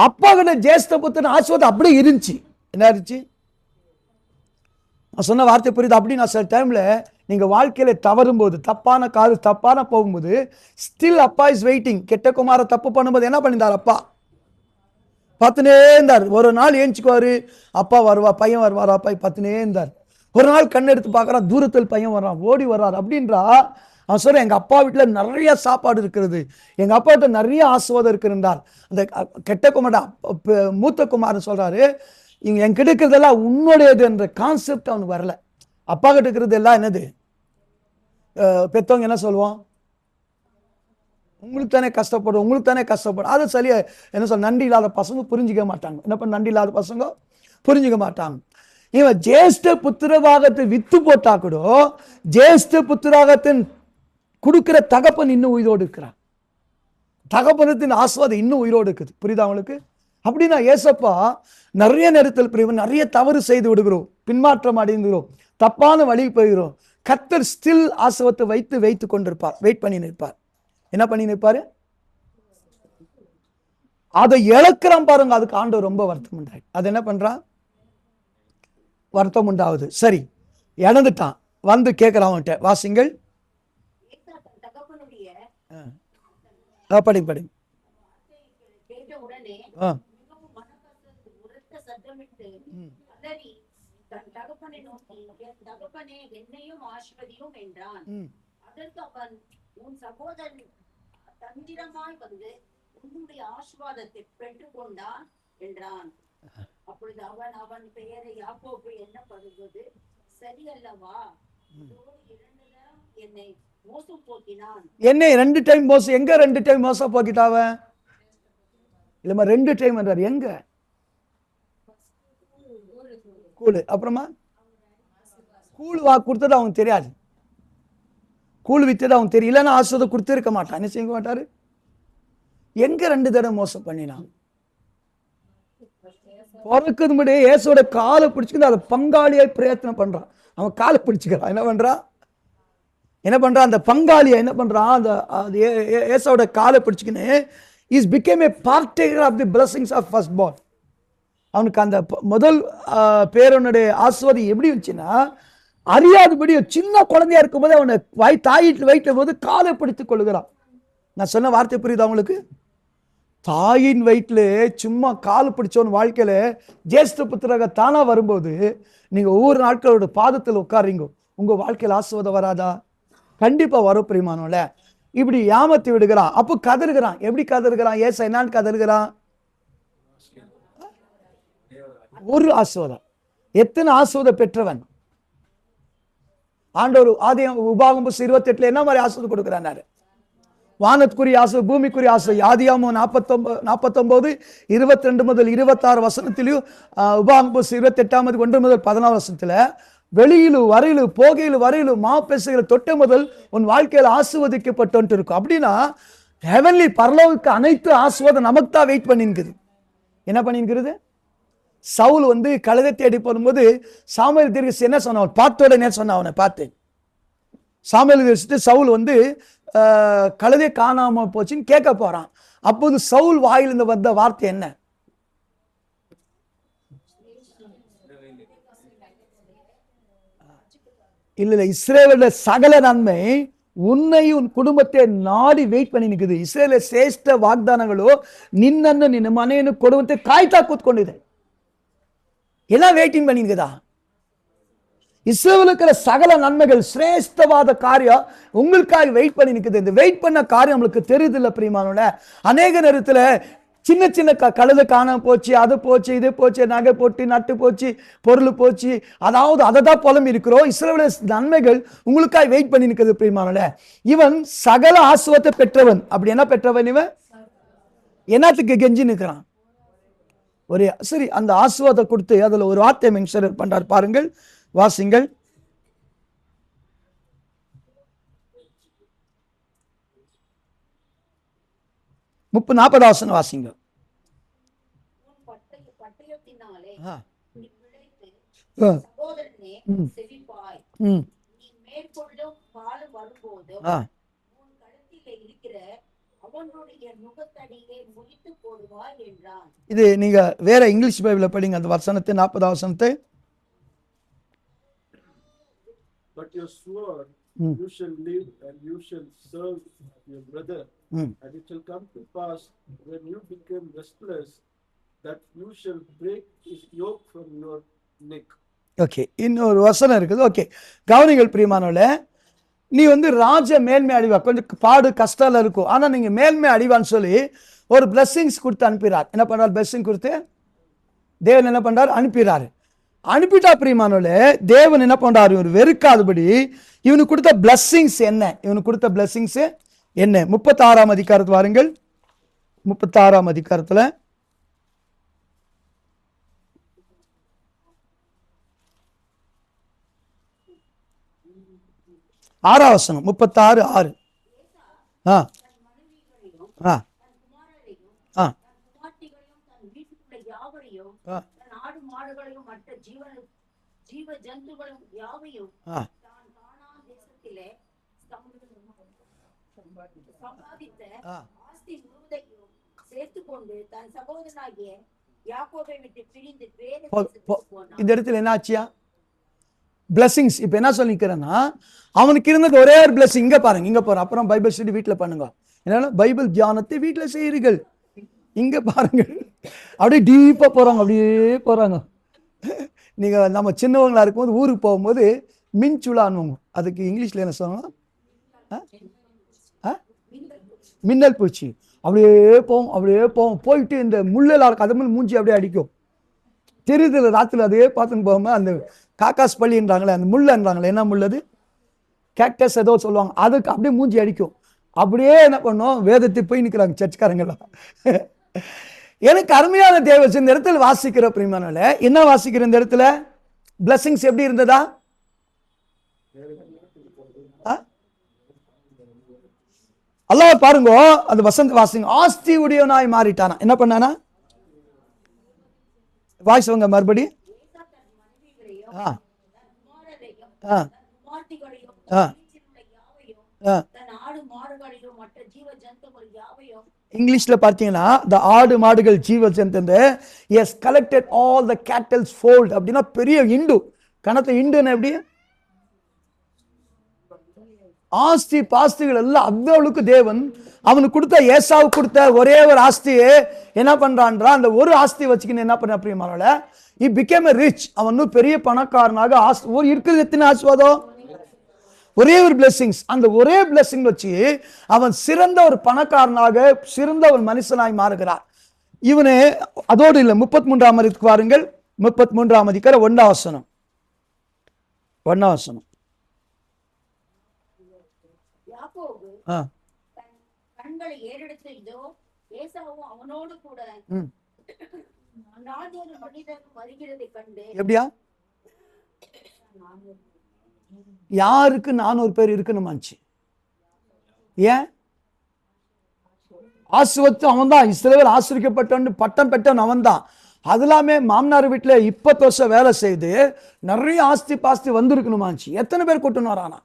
அப்பா கிட்ட ஜேஷ்ட புத்திர ஆசீர்வாதம் அப்படியே இருந்துச்சு. என்ன இருந்துச்சு? நான் சொன்ன வார்த்தை புரியுது. அப்படி நான் சில டைம்ல நீங்க வாழ்க்கையில தவறும் போது, தப்பான போகும்போது, ஸ்டில் அப்பா இஸ் வெயிட்டிங். கெட்ட குமார தப்பு பண்ணும்போது என்ன பண்ணியிருந்தார் அப்பா? பார்த்துனே இருந்தார். ஒரு நாள் ஏஞ்சிக்குவாரு, அப்பா வருவா, பையன் வருவார், அப்பா பார்த்துனே இருந்தார். ஒரு நாள் கண் எடுத்து பார்க்கறான், தூரத்தில் பையன் வர்றான், ஓடி வர்றார். அப்படின்றா அவன் சொல்ற, எங்க அப்பா வீட்டில் நிறைய சாப்பாடு இருக்கிறது, எங்க அப்பா கிட்ட நிறைய ஆசீர்வாதம் இருக்கிறார். அந்த கெட்ட குமார மூத்த குமாரன் சொல்றாரு, இங்க என்கிட்ட இருக்கிறதெல்லாம் உன்னுடையது என்ற கான்செப்ட் அவனுக்கு வரல. அப்பா கிட்ட இருக்கிறது எல்லாம் என்னது? பெத்தவங்க என்ன சொல்லுவோம்? உங்களுக்கு தானே கஷ்டப்படும், உங்களுக்கு தானே கஷ்டப்படும். அதை சரியா என்ன சொல்ல, நன்றி இல்லாத பசங்க புரிஞ்சிக்க மாட்டாங்க. என்ன பண்ண, நன்றி இல்லாத பசங்க புரிஞ்சிக்க மாட்டாங்க. இவன் ஜேஷ்ட புத்திரபாகத்தை வித்து போட்டா கூட ஜேஷ்ட புத்திரபாகத்தின் கொடுக்கிற தகப்பன் இன்னும் உயிரோடு இருக்கிறான். தகப்பனத்தின் ஆசீர்வாதம் இன்னும் உயிரோடு இருக்குது. புரியுதா அவங்களுக்கு? அப்படின்னா ஏசப்பா நிறைய நேரத்தில் பிரிவு நிறைய தவறு செய்து விடுகிறோம், பின்மாற்றம் அடைந்துகிறோம், தப்பான வழி போகிறோம். கர்த்தர் ஸ்டில் ஆசீர்வாதத்தை வைத்து கொண்டிருப்பார், வெயிட் பண்ணி நிற்பார். என்ன பண்ணி நிற்பாரு? அதை இழக்கிறான் பாருங்க, அதுக்கு ஆண்டவர் ரொம்ப வருத்தம் உண்டாய். அது என்ன பண்றான்? வருத்தம் உண்டாவது. சரி, இழந்துட்டான், வந்து கேட்கிறான் அவன்கிட்ட, வாசிங்கள். படி படி. உன் சகோதரன் தந்திரமாய் வந்து உன்னுடைய ஆசீர்வாதத்தை பெற்றுக் கொண்டான் என்றான். அப்பொழுது அவன் பெயரை யாக்கோபு எண்ணப்படுவது சரியல்லவா? என்னை மோசம் போக்கினான். என்னை 2 டைம் மோசம். எங்க 2 டைம் மோசம் போக்கிட்டாவ? இல்லம்மா 2 டைம் என்றார். எங்க? கூழு. அப்புறமா கூழு வாக்கு கொடுத்தது அவனுக்கு தெரியாது, கூழ் வித்தது அவன் தெரியலன்னா ஆசீர்வாதம் கொடுத்திருக்க மாட்டான். என்ன செய்ய மாட்டாரு? எங்க 2 தடவை மோசம் பண்ணினான்? பிறக்குது முடியே ஏசோட காலை பிடிச்சுக்கிட்டு அதை பங்காளியாய் பிரயத்னம் பண்றான். அவன் காலை பிடிச்சுக்கிறான். என்ன பண்றான்? அந்த பங்காளியை என்ன பண்றான்? அந்த ஏசோட காலை பிடிச்சுக்கின்னு is become a partaker of the blessings of firstborn. அவனுக்கு அந்த முதல் பேரனுடைய ஆசீர்வாதம் எப்படி இருந்துச்சுன்னா, அறியாதபடி சின்ன குழந்தையா இருக்கும்போது அவனை தாயிட்டு வைக்கும் போது காலை பிடித்துக் கொள்ளுகிறான். நான் சொன்ன வார்த்தை புரியுது அவங்களுக்கு? தாயின் வயிற்றுல சும்மா கால் பிடிச்சவன் வாழ்க்கையில ஜேஷ்ட புத்திரக தானா வரும்போது நீங்க ஒவ்வொரு நாட்களோட பாதத்தில் உட்காருங்க, உங்க வாழ்க்கையில் ஆசீர்வாதம் வராதா? கண்டிப்பா வரும் பிரியமானவர்களே. இப்படி ஏமாத்தி விடுகிறான். அப்போ கதறுகிறான். எப்படி கதறுகிறான்? ஏசா என்னான்னு கதறுகிறான்? ஒரு ஆசீர்வாதம். எத்தனை ஆசீர்வாதம் பெற்றவன் ஆண்டவர் ஆதி உபாகம் 28 என்ன மாதிரி ஆசீர்வாதம் கொடுக்கிறாரு? வானத்துக்குரிய ஆசை, பூமிக்குரிய ஆசை. ஆதியாகமம் 49 22 முதல் 26 வசனத்திலையும், உபாகம் 28 1 முதல் 14 வசனத்துல, வெளியிலும் வரையிலும் போகையிலும் வரையிலும் மாப்பேசுகிற தொட்ட முதல் உன் வாழ்க்கையில் ஆசீர்வதிக்கப்பட்டு இருக்கும். அப்படின்னா ஹெவன்லி பரலோகத்துக்கு அனைத்து ஆசீர்வாதம் நமக்கு தான் வெயிட் பண்ணிருக்குது. என்ன பண்ணிருக்கிறது? சவுல் வந்து கழுதை தேடி போகும்போது சாமுவேல் தீர்க்கதரிசி என்ன சொன்னான்? பார்த்தோட சொன்ன அவனை பார்த்து சாமுவேல் தீர்க்கதரிசி சவுல் வந்து கழுதை காணாம போச்சுன்னு கேட்க போறான். அப்போது சவுல் வாயிலிருந்து வந்த வார்த்தை என்ன? இல்ல, இஸ்ரவேல சகல நன்மை உன்னை உன் குடும்பத்தை நாடி வெயிட் பண்ணி நிற்குது. இஸ்ரவேல சிரேஷ்ட வாக்தானங்களோ நின்னு நின்ன மனையனு குடும்பத்தை காய்த்தா கூத்துக்கொண்டிருது. எல்லாம் வெயிட்டிங் பண்ணிக்குதா? இஸ்ரவேலுக்கு சகல நன்மைகள் சிரேஷ்டவாத காரியம் உங்களுக்காக வெயிட் பண்ணி நிற்குது. இந்த வெயிட் பண்ண காரியம் நம்மளுக்கு தெரியுது இல்ல பிரியமானவர்களே? அநேக நேரத்துல சின்ன சின்ன கழுதை காணாம போச்சு, அது போச்சு, இது போச்சு, நகை போட்டு நட்டு போச்சு, பொருள் போச்சு, அதாவது அதை தான் புலம்பி இருக்கிறோம். இஸ்ரவேல நன்மைகள் உங்களுக்காக வெயிட் பண்ணி நிற்குது பிரியமானவர்களே. இவன் சகல ஆசீர்வாதத்தை பெற்றவன். அப்படி என்ன பெற்றவன்? இவன் என்னத்துக்கு கெஞ்சி நிற்கிறான்? ஒரு சரி, அந்த ஆசீர்வாதம் கொடுத்து அதுல ஒரு வார்த்தை மென்ஷன் பண்றார் பாருங்கள், வாசிங்கள். முப்பது 40 வசனம் வாசிங்க. இது நீங்க வேற இங்கிலீஷ் பைபிள்ல படிங்க அந்த வசனத்தை, 40 வசனத்தை. But you swore, you shall live and you shall serve your brother. And it shall come to pass when you become restless that you shall break his yoke from your neck. Okay, இன்னொரு வசனம் இருக்குது. Okay, கவனிங்கள் பிரியமானவர்களே, நீ வந்து ராஜ மேன்மை அடிவா, கொஞ்சம் பாடு கஷ்டம் இருக்கும், ஆனா நீங்க மேன்மை அடிவான்னு சொல்லி ஒரு பிளஸ்ஸிங்ஸ் கொடுத்து அனுப்பிடுறார். என்ன பண்றார்? பிளஸ்ஸிங் கொடுத்து தேவன் என்ன பண்றார்? அனுப்பிடுறாரு. அனுப்பிட்டா பிரியமானவர்களே, தேவன் என்ன பண்றாரு? இவர் வெறுக்காதபடி இவனுக்கு கொடுத்த பிளஸ்ஸிங்ஸ் என்ன? இவனுக்கு கொடுத்த பிளஸ்ஸிங்ஸ் என்ன? 36ஆம் அதிகாரத்து வாருங்கள். 36ஆம் அதிகாரத்துல 6ஆம் வசனம், 36:6. ஆ ஆ ஆ ஆடு மாடுகளையும் மற்ற ஜீவ ஜந்துகளும் யாவையும் ஆ தான் கானான் தேசத்திலே சம்பாதித்த ஆஸ்தி முழுவதையும் சேர்த்துக்கொண்டு தன் சகோதரனாகிய யாக்கோபை விட்டு பிரிந்து வேறு தேசத்துக்கு போனான். இந்த இடத்துல என்ன ஆச்சியா? பிளஸிங்ஸ். இப்ப என்ன சொல்லிக்கிறேன்னா, அவனுக்கு இருந்தது ஒரே ஒரு பிளஸிங். இங்க பாருங்க, இங்க போறோம். அப்புறம் பைபிள் ஸ்டடி வீட்டுல பண்ணுங்க. என்னன்னா பைபிள் தியானத்தை வீட்டுல செய்யுங்கள். இங்க பாருங்க, அப்படியே டீப்பா போறாங்க, அப்படியே போறாங்க. நீங்க நம்ம சின்னவங்களா இருக்கும்போது ஊருக்கு போகும்போது மின்சுளான்னு, அதுக்கு இங்கிலீஷ்ல என்ன சொல்லணும்? மின்னல் பூச்சி. அப்படியே போவோம், அப்படியே போவோம். போயிட்டு இந்த முள்ளெல்லாம் இருக்கு, அது மாதிரி மூஞ்சி அப்படியே அடிக்கும். தெரியுதுல ராத்திரி அதே பார்த்துன்னு போகாம அந்த காக்காஸ் பள்ளின்றாங்களே, அந்த முள்ளன்றாங்களே, என்ன முள்ளது? கேக்டஸ் ஏதோ சொல்லுவாங்க, அதுக்கு அப்படியே மூஞ்சி அடிக்கும். அப்படியே என்ன பண்ணோம்? வேதத்தை போய் நிற்கிறாங்க சர்ச்சக்காரங்களாம். எனக்கு அருமையான தேவ இந்த இடத்துல வாசிக்கிற பிரியமானவர்களே, என்ன வாசிக்கிற இந்த இடத்துல? பிளஸிங்ஸ் எப்படி இருந்ததா? அல்லாஹ் பாருங்க, அந்த வசந்த வாசிங்க. ஆஸ்தி உடையவனாய் மாறிட்டானா. என்ன பண்ணானா? வாய்ஸ் மறுபடி. இங்கிலீஷ்ல பார்த்தீங்கன்னா the ஆடு மாடுகள் ஜீவ ஜந்து எஸ் collected all the cattles fold. அப்படின்னா பெரிய இண்டு கணத்தை. இண்டுன்னு எப்படி? ஆஸ்தி பாஸ்திகள் எல்லாம் அவ்வளவுக்கு தேவன் அவனுக்கு கொடுத்த, ஏசாவுக்கு கொடுத்த ஒரே ஒரு ஆஸ்தியே என்ன பண்றான்றா, அந்த ஒரு ஆஸ்தி வச்சுக்கின்னு என்ன பண்ண பிரியமானவள, he became a rich. அவன் பெரிய பணக்காரனாக இருக்கிறது. எத்தனை ஆசீர்வாதம்? ஒரே ஒரு பிளெஸிங்ஸ். அந்த ஒரே பிளெஸிங் வச்சு அவன் சிறந்த ஒரு பணக்காரனாக, சிறந்த ஒரு மனுஷனாய் மாறுகிறார். இவனு அதோடு இல்லை. 33ஆம் அதிகாரத்துக்கு வாருங்கள். 33ஆம் அதிகாரம் 1ஆம் வசனம். 1ஆம் வசனம். கண்களை ஏறெடுத்து இதோ ஏசாவும் அவனோடு கூட மனிதன் வருகிறதை கண்டு. எப்படியா? யாருக்கு 400 பேர் இருக்கணுமாச்சு? ஏன்? ஆசிர்வத்து அவன் தான். இஸ்ரவேல் ஆசிரிக்கப்பட்ட பட்டம் பெற்றவன் அவன் தான். அது இல்லாம மாமனார் வீட்டுல 20 வருஷம் வேலை செய்து நிறைய ஆஸ்தி பாஸ்தி வந்திருக்கணுமாச்சு. எத்தனை பேர் கூட்டணும் வரானா?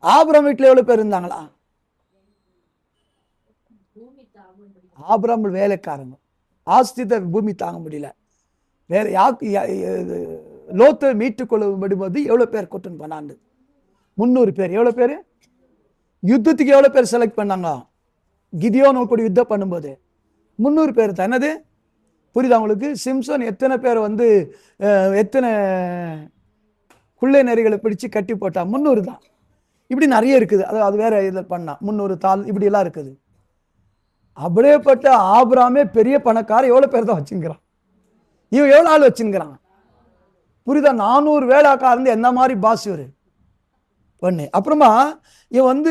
ஆபிரகாம் வீட்டுல எவ்வளவு பேர் இருந்தாங்களா? ஆபிரகாம் வேலைக்காரங்க. ஆஸ்தி பூமி தாங்க முடியல. வேற லோத்தை மீட்டுக் கொள்ளும்போது எவ்வளவு பேர் கூட்டணும் பண்ணாண்டு? 300 பேர். எவ்வளவு பேர்? யுத்தத்துக்கு எவ்வளவு பேர் செலக்ட் பண்ணாங்க? கிதியோன் கூட யுத்தம் பண்ணும்போது 300 பேர் தான். என்னது புரியுதா உங்களுக்கு? சிம்சன் எத்தனை பேர் எத்தனை குள்ளை நெறிகளை பிடிச்சு கட்டி போட்டா? 300 தான். இப்படி நிறைய இருக்குது. அது வேற இதில் பண்ணா 300 தாள் இப்படி எல்லாம் இருக்குது. அப்படியேப்பட்ட ஆபிரகாமே பெரிய பணக்காரர். எவ்வளவு பேர் தான் வச்சுக்கிறான்? இவன் எவ்வளவு ஆள் வச்சுக்கிறான்? புரியுதா? 400 வேலைக்காரந்து என்ன மாதிரி பாஸ் இவரு பண்ணு. அப்புறமா இவன்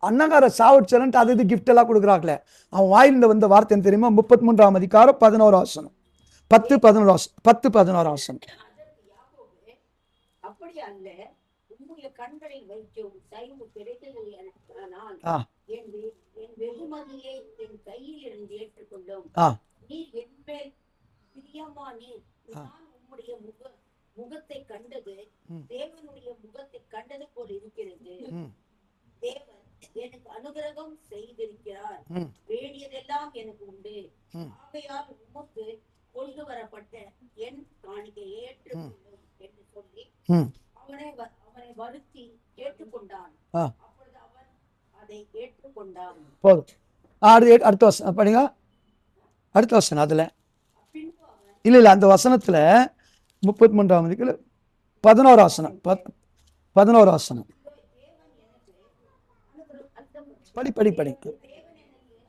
அன்னங்கார சாவடிச்சலன்ட்டு அது இது கிஃப்ட் எல்லாம் கொடுக்குறாங்களே. அவன் வாயிலிருந்து வந்த வார்த்தை தெரியுமா? 33ஆம் அதிகாரம் 11 வசனம். 10-11 வசனம். அப்படி அல்ல, உம்முடைய கண்களில் வைக்கும் தயவு கிடைத்தது. என் வெகுமதியை என் கையில் இருந்து ஏற்றுக்கொள்ளும். நீர் என் மேல் பிரியமானீர். நான் உம்முடைய முகத்தை கண்டது தேவனுடைய முகத்தை கண்டது போல் இருக்கிறது. தேவன் எனக்கு அனுகிரகம் செய்திருக்கிறார். வேண்டியதெல்லாம் எனக்கு உண்டு. ஆகையால் உமக்கு கொண்டு வரப்பட்ட என் காணிக்கை ஏற்றுக்கொள்ளும் என்று சொல்லி அவனை கேட்டுக்கொண்டான். ஆ அப்பொழுது அவன் அதை ஏற்றுக்கொண்டான். போதும். அடுத்த வசனம் படிங்க. அடுத்த வசனம் அதில் பின்பு அவன் இல்லை அந்த வசனத்தில் 33 11 வசனம் 11 வசனம் படி தேவன் எனக்கு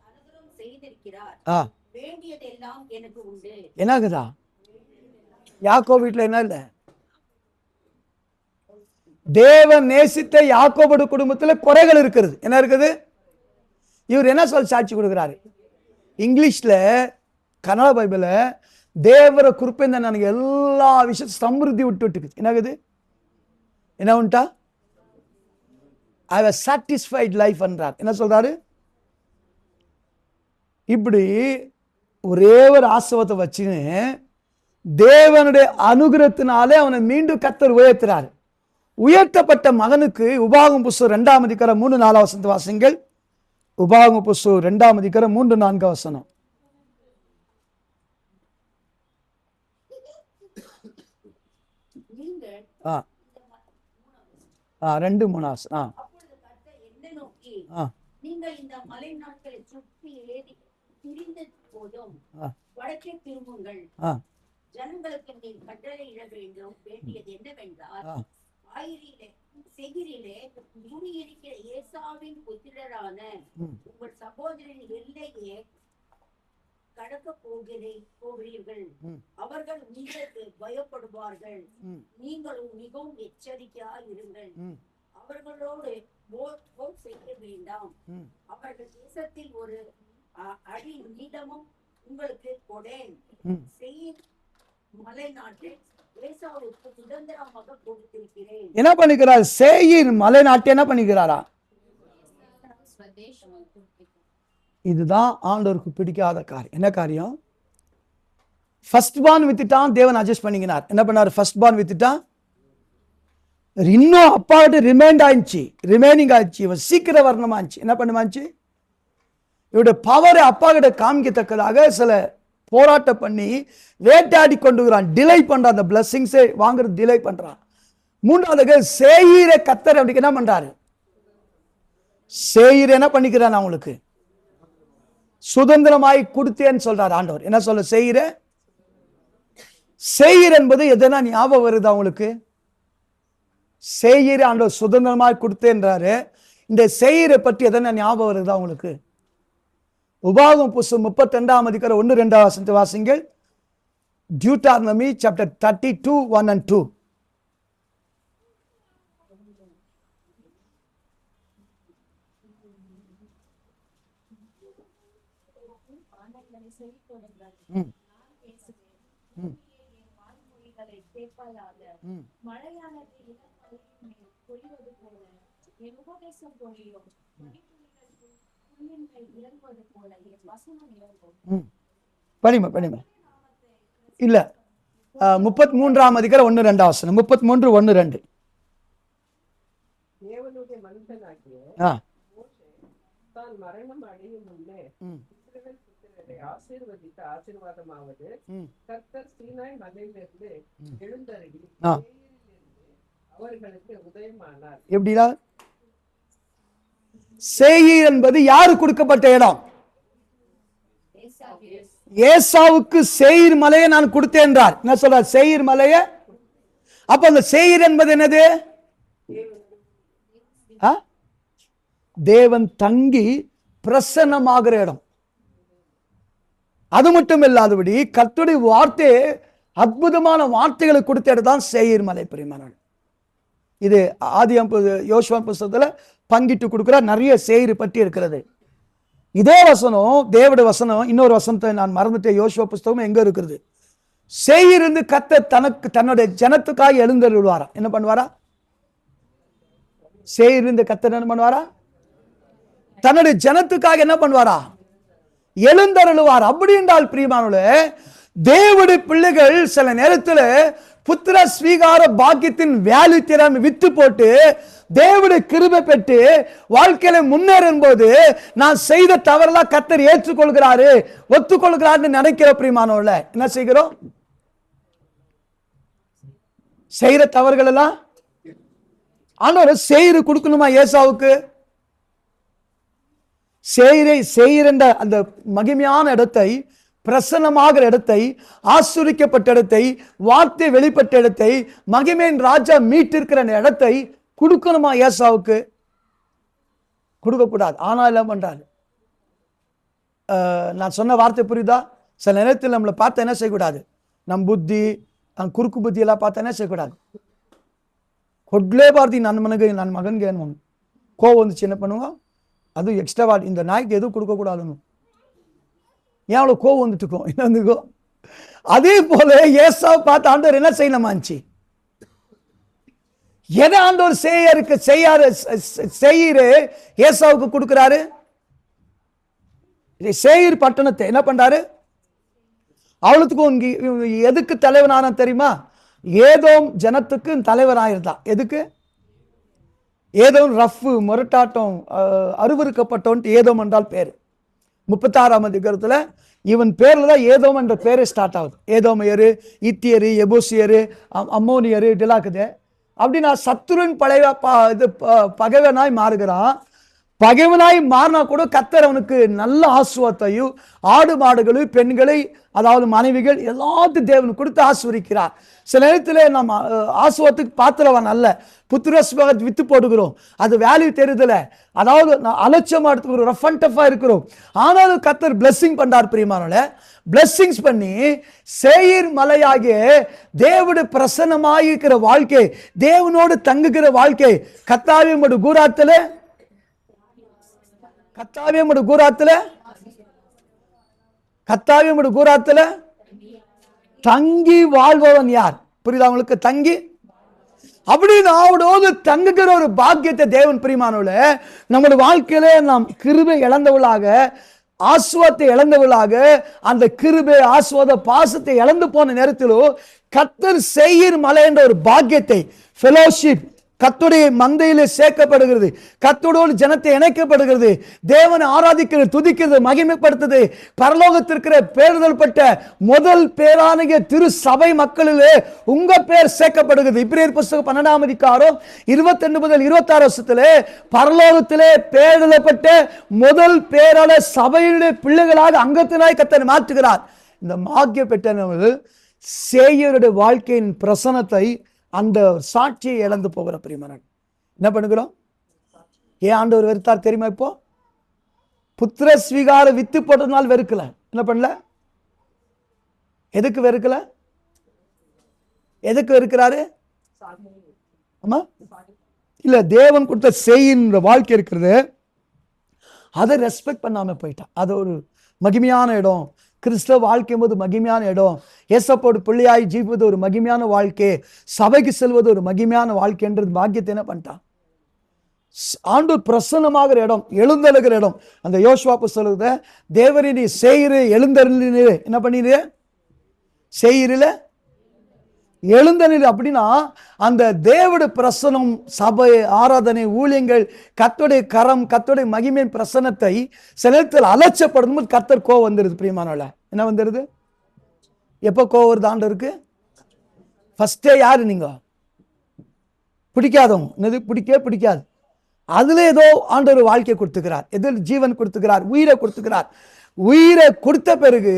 அனுகிரகம் செய்திருக்கிறார். ஆ வேண்டியதெல்லாம் எனக்கு உண்டு. என்னாகுதா? யாக்கோ வீட்டில் என்ன இல்லை? தேவன் நேசித்த யாக்கோபோட குடும்பத்தில் குறைகள் இருக்கிறது. என்ன இருக்குது? இவர் என்ன சாட்சி கொடுக்குறாரு? இங்கிலீஷ்ல, கன்னட பைபிள தேவர குறிப்பிந்த ನನಗೆ எல்லா விஷயம் சமிருத்தி விட்டுட்டு என்னாகுது? என்ன உண்டா? ஐ ஹவ் சாட்டிஸ்ஃபைட் லைஃப் என்றார். என்ன சொல்றாரு? இப்படி ஒரே ஒரு ஆசீர்வாதத்தை வச்சுன்னு தேவனுடைய அனுகிரகத்தினாலே அவனை மீண்டும் கர்த்தர் உயர்த்துறாரு. உயர்த்தப்பட்ட மகனுக்கு உபாகமம் புஸ்தகம் 2ஆம் அதிகாரம் 3-4 வசனத்தை வாசிங்கள். உபாகமம் புஸ்தகம் 2ஆம் அதிகாரம் 3-4 வசனம். நீங்கள் 2-3 வசனம். அப்பொழுது கர்த்தர் என்னை நோக்கி, ஆ நீங்கள் இந்த மலை நாட்களை சுற்றி ஏறி திரிந்த போதும் வடக்கே திரும்புங்கள். ஆ ஜனங்களுக்கு நீ கட்டளையிட வேண்டும். வேண்டியது என்னவென்றால், செகிரிலே குடியிருக்கிற ஏசாவின் புத்திரரான உங்கள் சகோதரின் எல்லையே கடக்க போகிறீர்கள். அவர்கள் உங்களுக்கு பயப்படுவார்கள். நீங்களும் மிகவும் எச்சரிக்கையாய் இருங்கள். அவர்களோடு போர் செய்ய வேண்டாம். அவர்கள் தேசத்தில் ஒரு அடி நீளமும் உங்களுக்கு கொடேன். செயிர் மலை நாட்டில் ஏசாவுக்கு சுதந்திரமாக கொடுத்திருக்கிறேன். என்ன பண்ணிக்கிறார்? சேயீர் மலை நாட்டை என்ன பண்ணிக்கிறாரா? இதுதான் ஆண்டவருக்கு பிடிக்காத காரியம். என்ன காரியம்? ஃபர்ஸ்ட் பார்ன் வித்துட்டான். தேவன் அட்ஜஸ்ட் பண்ணிக்கினார். என்ன பண்ணாரு? ஃபர்ஸ்ட் பார்ன் வித்துட்டான். இன்னும் அப்பாகிட்ட ரிமைனிங் ஆயிடுச்சு. இவன் சீக்கிரம் வரணுமாச்சு. என்ன பண்ணுமாச்சு? இவருடைய பவரை அப்பா கிட்ட காமிக்கத்தக்கதாக சில போராட்டம் பண்ணி வேட்டாடி கொண்டுகிறான். டிலே பண்றான். அந்த பிளஸிங்ஸை வாங்குறது டிலே பண்றான். மூன்றாவது சேயீரை கர்த்தர் அப்படி என்ன பண்றாரு? சேயீர் என்ன பண்ணிக்கிறான்? அவங்களுக்கு சுதந்திரமாய் கொடுத்தேன்னு சொல்றாரு ஆண்டவர். என்ன சொல்ல? சேயீர் என்பது எதனா ஞாபகம் வருது அவங்களுக்கு? சேயீர் ஆண்டவர் சுதந்திரமாய் கொடுத்தேன்றாரு. இந்த சேயீரை பற்றி எதனா ஞாபகம் வருது அவங்களுக்கு? உபாகமம் புஸ்தகம் 32ஆம் அதிகாரம் 1-2 வசனத்தை வாசிங்கள். Deuteronomy chapter 32 1 and 2. படிமா இல்ல 33ஆம் அதிகாரம் 1-2 வசனம். 33 1-2. தேவனுடைய மனுஷனாகிய மோசே தான் மரணம் அடையும் முன்னே இஸ்ரவேல் புத்திரரை ஆசீர்வதித்த ஆசீர்வாதமாவது, கர்த்தர் சீனாய் மலையிலிருந்து எழுந்தருளி அவர்களுக்கு உதயமானார். எப்படியா? சேயீர் என்பது யாரு கொடுக்கப்பட்ட இடம்? ஏசாவுக்கு சேயீர் மலையை நான் கொடுத்தேன் என்றார். என்ன சொல்றார்? சேயீர் மலையை. அப்ப அந்த சேயீர் என்பது என்னது? தேவன் தங்கி பிரசன்னமாகிற இடம். அது மட்டும் இல்லாதபடி கர்த்தருடைய வார்த்தை, அற்புதமான வார்த்தைகளை கொடுத்த இடம் தான் சேயீர் மலை. பிரியமானவர்களே, இது யோசுவா புஸ்தகத்துல பங்கிட்டு கொடுக்கிற நிறைய சேயீர் பற்றி இருக்கிறது. இதே வசனம், தேவனுடைய வசனம், இன்னொரு வசனத்தை நான் மறந்துட்டேன். யோசுவா புஸ்தகம் எங்க இருக்கிறது? சேயீர் இருந்து கர்த்தர் தன்னுடைய ஜனத்துக்காக எழுந்தருள்வாரா? என்ன பண்ணுவாரா? சேயீர் இருந்து கர்த்தர் என்ன பண்ணுவாரா? தன்னுடைய ஜனத்துக்காக என்ன பண்ணுவாரா? எழுந்தருளுவார். அப்படி என்றால் பிரியமானவர்களே, தேவனுடைய பிள்ளைகள் சில நேரத்தில் புத்திர ஸ்வீகார பாக்கியத்தின் வேல்யூ திறமை வித்து போட்டு தேவனுடைய கிருபை பெற்று வாழ்க்கையில முன்னேறும் போது நான் செய்த தவறெல்லாம் கர்த்தர் ஏற்றுக்கொள்கிறாரு, ஒத்துக்கொள்கிறாருன்னு நினைக்கிற பிரியமானவர்களே, என்ன செய்கிறோம்? செய்கிற தவறுகள் எல்லாம் ஆண்டவர் சேயிரு கொடுக்கணுமா ஏசாவுக்கு? சேயிர் என்ற அந்த மகிமையான இடத்தை, பிரசன்னமாகிற இடத்தை, ஆசீர்வதிக்கப்பட்ட இடத்தை, வார்த்தை வெளிப்பட்ட இடத்தை, மகிமையின் ராஜா மீட்டிருக்கிற இடத்தை கொடுக்கணுமா ஏசாவுக்கு? கொடுக்க கூடாது. ஆனா என்ன பண்றாரு? நான் சொன்ன வார்த்தை புரியுதா? சில நேரத்தில் நம்மளை பார்த்து என்ன செய்யக்கூடாது? நம் புத்தி, குறுக்கு புத்தி எல்லாம் பார்த்து என்ன செய்யக்கூடாது? கொட்லே பார்த்தி நன் மகன் கேணும் கோவம் வந்துச்சு என்ன பண்ணுவோம்? அது எக்ஸ்ட்ரா இந்த நாய்க்கு எதுவும் கொடுக்கக்கூடாதுன்னு ஏன் அவ்வளோ கோவம் வந்துட்டுக்கோ என்ன வந்துக்கோ. அதே போல ஏசாவை பார்த்து ஆண்டவர் என்ன செய்யணுமாச்சு? எதை ஆண்டவர் சேயிரு ஏசாவுக்கு கொடுக்கிறாரு? சேயிர் பட்டணத்தை என்ன பண்றாரு? அவளுக்கு எதுக்கு தலைவனான தெரியுமா? ஏதோம் ஜனத்துக்கு தலைவராயிருந்தான். எதுக்கு? ஏதோம் ரஃப், முரட்டாட்டம், அருவருக்கப்பட்டோன் ஏதோம் என்றால் பேர். 36ஆம் அதிகாரத்துல இவன் பேர்ல தான் ஏதோம் என்ற பேரே ஸ்டார்ட் ஆகுது. ஏதோமையரு, இத்தியரு, எபூசியரு, அம்மோனியரு இதெல்லாக்குது. அப்படின்னா சத்துருவின் பழைய பகைவனாய் மாறுகிறான். பகைவனாய் மாறினா கூட கர்த்தர் அவனுக்கு நல்ல ஆசுவாத்தையும், ஆடு மாடுகளை, பெண்களை, அதாவது மனைவிகள் எல்லாத்தையும் தேவன் கொடுத்து ஆசுவரிக்கிறார். சில நேரத்தில் நம்ம ஆசுவத்துக்கு பாத்திரவன் அல்ல, புத்திரஸ்வகத்தை வித்து போடுகிறோம், அது வேல்யூ தெரியுதுல, அதாவது அலட்சியமா எடுத்துக்கிறோம், ரஃப் அண்ட் டஃபா இருக்கிறோம். ஆனாலும் கர்த்தர் பிளெஸிங் பண்றார் பிரியமானவர்களே. பிளெஸிங்ஸ் பண்ணி சேயீர் மலையாகிய தேவனுடைய பிரசன்னமாயிருக்கிற வாழ்க்கை, தேவனோடு தங்குகிற வாழ்க்கை, கர்த்தாவே உம்முடைய கூடாரத்திலே, கர்த்தாவே உம்முடைய கூடாரத்திலே, கர்த்தாவே உம்முடைய கூடாரத்திலே தங்கி வாழ்பவன் யார்? புரியுதா உங்களுக்கு? தங்கி அப்படின்னு அவனோடு தங்குகிற ஒரு பாக்கியத்தை தேவன் பிரியமானவர்களே, நம்முடைய வாழ்க்கையில நாம் கிருபை இழந்தவளாக, ஆசுவாத்தை இழந்தவளாக, அந்த கிருபை ஆசுவாத பாசத்தை இழந்து போன நேரத்திலும் கர்த்தர் சேயீர் மலை என்ற ஒரு பாக்கியத்தை, ஃபெலோஷிப், கர்த்தருடைய மந்தையிலே சேர்க்கப்படுகிறது, கர்த்தரோடு ஜனத்தை இணைக்கப்படுகிறது, தேவனை ஆராதிக்கிறது, துதிக்கிறது, மகிமைப்படுத்துது. பரலோகத்திற்கிற பேறுதல் பட்ட முதல் பேரானிய திரு சபை மக்களிலே உங்க பேர் சேர்க்கப்படுகிறது. இப்ரேயர் புஸ்தகம் 12ஆம் அதிகாரம் 22 முதல் 26 வருஷத்திலே பரலோகத்திலே பேறுதல்பட்ட முதல் பேராளர் சபையுடைய பிள்ளைகளாக அங்கத்தினாய் கர்த்தர் மாற்றுகிறார். இந்த பாக்கிய பெற்றவர்கள் சேயருடைய வாழ்க்கையின் பிரசனத்தை, அந்த சாட்சியை இழந்து போகிற பிரியமானவர்கள் என்ன பண்ணுகிறோம்? ஏன் ஆண்டவர் வெறுத்தார் தெரியுமா? இப்போ புத்திர ஸ்வீகார வித்து போட்டதுனால வெறுக்கல. என்ன பண்ணல? எதுக்கு வெறுக்கல? எதுக்கு வெறுக்கிறாரு? ஆமா இல்ல, தேவன் கொடுத்த சேயின்ற வாழ்க்கை இருக்கிறது, அதை ரெஸ்பெக்ட் பண்ணாம போயிட்டான். அது ஒரு மகிமையான இடம். கிறிஸ்தவ வாழ்க்கை போது மகிமையான இடம். ஏசப்போடு பிள்ளையாய் ஜீவிப்பது ஒரு மகிமையான வாழ்க்கை, சபைக்கு செல்வது ஒரு மகிமையான வாழ்க்கைன்றது பாக்கியத்தை என்ன பண்ணிட்டான்? ஆண்டவர் பிரசன்னமாகிற இடம், எழுந்தழுகிற இடம். அந்த யோசுவா புஸ்தகத்தை தேவரே நீ சேயிரு எழுந்தருளினு என்ன பண்ணிரு? சேயிரில எழுந்தனில். அப்படின்னா அந்த தேவனுடைய பிரசனம், சபை, ஆராதனை, ஊழியங்கள், கர்த்தருடைய கரம், கர்த்தருடைய மகிமையின் பிரசனத்தை சில நேரத்தில் அலட்சியப்படும் போது கர்த்தர் கோவம் வந்துருது. பிரியமானவர்களே, என்ன வந்துருது? எப்போ கோவம் வருது ஆண்டவருக்கு? ஃபர்ஸ்டே யாரு? நீங்க பிடிக்காதவங்க. என்னது? பிடிக்காது. அதுல ஏதோ ஆண்டவர் வாழ்க்கை கொடுத்துக்கிறார், எதில் ஜீவன் கொடுத்துக்கிறார், உயிரை கொடுத்துக்கிறார். உயிரை கொடுத்த பிறகு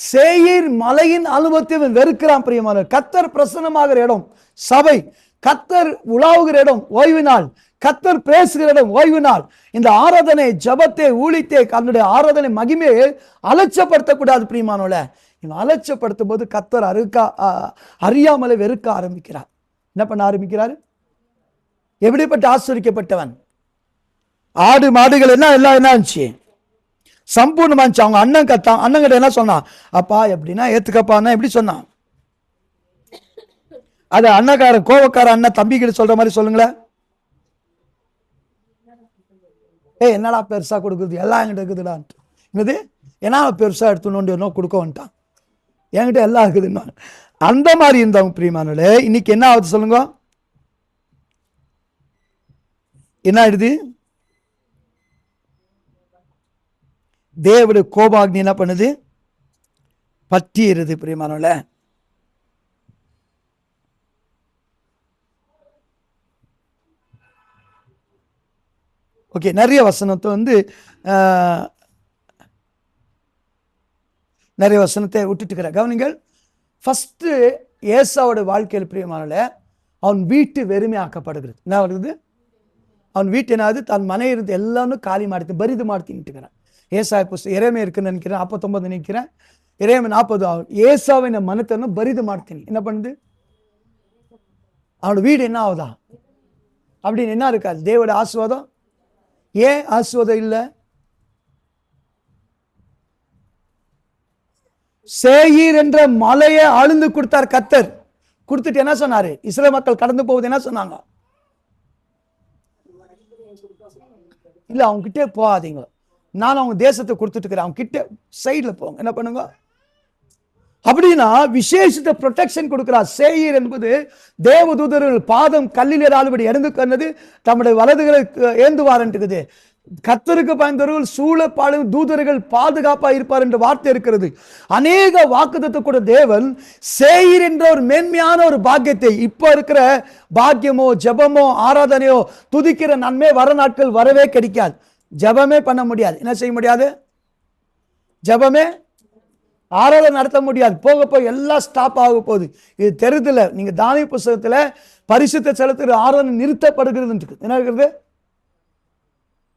சேயீர் மலையின் அனுபவத்தை வெறுக்கிறான். பிரியமான கர்த்தர் பிரசன்னமாகிற இடம் சபை, கர்த்தர் உலாவுகிற இடம் ஓய்வு நாள், கர்த்தர் பேசுகிற இடம் ஓய்வு நாள். இந்த ஆராதனை, ஜபத்தை, ஊழியத்தை, அதனுடைய ஆராதனை மகிமையை அலட்சியப்படுத்தக்கூடாது. பிரியமானவர்களே, இவன் அலட்சியப்படுத்தும் போது கர்த்தர் அறியாமலே வெறுக்க ஆரம்பிக்கிறார். என்ன பண்ண ஆரம்பிக்கிறார்? எப்படிப்பட்ட ஆசிரியப்பட்டவன்? ஆடு மாடுகள் எல்லாம் என்ன ஆச்சு? சம்பூர்ணமாச்சு. அவங்க அண்ணன் கத்தான். அண்ணன் கிட்ட என்ன சொன்னான்? அப்பா எப்படின்னா ஏத்துக்கப்பான்னா எப்படி சொன்னான்? அது அண்ணக்காரன், கோவக்கார அண்ணன் தம்பி கிட்ட சொல்ற மாதிரி சொல்லுங்களேன். என்னடா பெருசா கொடுக்குறது, எல்லாம் என்கிட்ட இருக்குதுடா. என்னது? ஏன்னா பெருசா எடுத்துன்னு என்ன கொடுக்க வந்துட்டான், என்கிட்ட எல்லாம் இருக்குதுன்னா. அந்த மாதிரி இருந்தவங்க பிரியமானவர்களே, இன்னைக்கு என்ன ஆகுது சொல்லுங்க? என்ன ஆயிடுது? தேவனுடைய கோபாக்னி என்ன பண்ணுது? பற்றிடுது. பிரியமானவர்களே, ஓகே, நிறைய வசனத்தை வந்து நிறைய வசனத்தை விட்டுட்டுக்கிறேன். கவனிங்கள். ஃபஸ்ட்டு ஏசாவோட வாழ்க்கையில் பிரியமானல அவன் வீட்டு வெறுமையாக்கப்படுகிறது. என்ன வருது? அவன் வீட்டு என்னாவது தன் மனை இருந்து எல்லாமே காலி மாடுத்து பரிது மாடுத்தின்ட்டுக்கிறான். ஏசாய புஸ்தகம் இறைமை இருக்குன்னு நினைக்கிறேன், 49 நினைக்கிறேன், இறைமை 40. அவன் ஏசாவின் மனத்தை பரிது மாடுத்தினி என்ன பண்ணுது? அவனோட வீடு என்ன ஆகுதா அப்படின்னு என்ன இருக்காது? தேவோட ஆசீர்வாதம். ஏன் ஆசீர்வாதம் இல்லை? சேயீர் என்ற மலையை ஆழ்ந்து கொடுத்தார் கர்த்தர். கொடுத்துட்டு என்ன சொன்னாரு? இஸ்ரவேல் மக்கள் கடந்து போவது என்ன சொன்னாங்க? இல்ல, அவங்க கிட்டே போகாதீங்க, நான் அவங்க தேசத்தை கொடுத்துட்டு இருக்கிறேன், அவங்க கிட்ட சைட்ல போங்க. என்ன பண்ணுங்க அப்படின்னா விசேஷத்தை ப்ரொடெக்ஷன் கொடுக்கிறார். சேயீர் என்பது தேவதூதர்கள் பாதம் கல்லில் ஏறாதபடி இறந்து கண்ணது தம்முடைய வலதுகளை ஏந்துவார்ன்றது. கர்த்தருக்கு பயந்தவர்கள் சூழப்பாடும் தூதர்கள் பாதுகாப்பா இருப்பார் என்ற வார்த்தை இருக்கிறது. அநேக வாக்குத்தத்தை கூட தேவன் சேயீர் என்ற ஒரு மேன்மையான ஒரு பாக்கியத்தை, இப்ப இருக்கிற பாக்கியமோ ஜெபமோ ஆராதனையோ துதிக்கிற நன்மை வர நாட்கள் வரவே கிடைக்காது. ஜெபமே பண்ண முடியாது. என்ன செய்ய முடியாது? ஜெபமே ஆராதனை நடத்த முடியாது. போக போய் எல்லாம் ஸ்டாப் ஆக போகுது. இது தெரியுதுல, நீங்க தானிய புஸ்தகத்துல பரிசுத்த செலுத்துகிற ஆராதனை நிறுத்தப்படுகிறது. என்ன இருக்கிறது?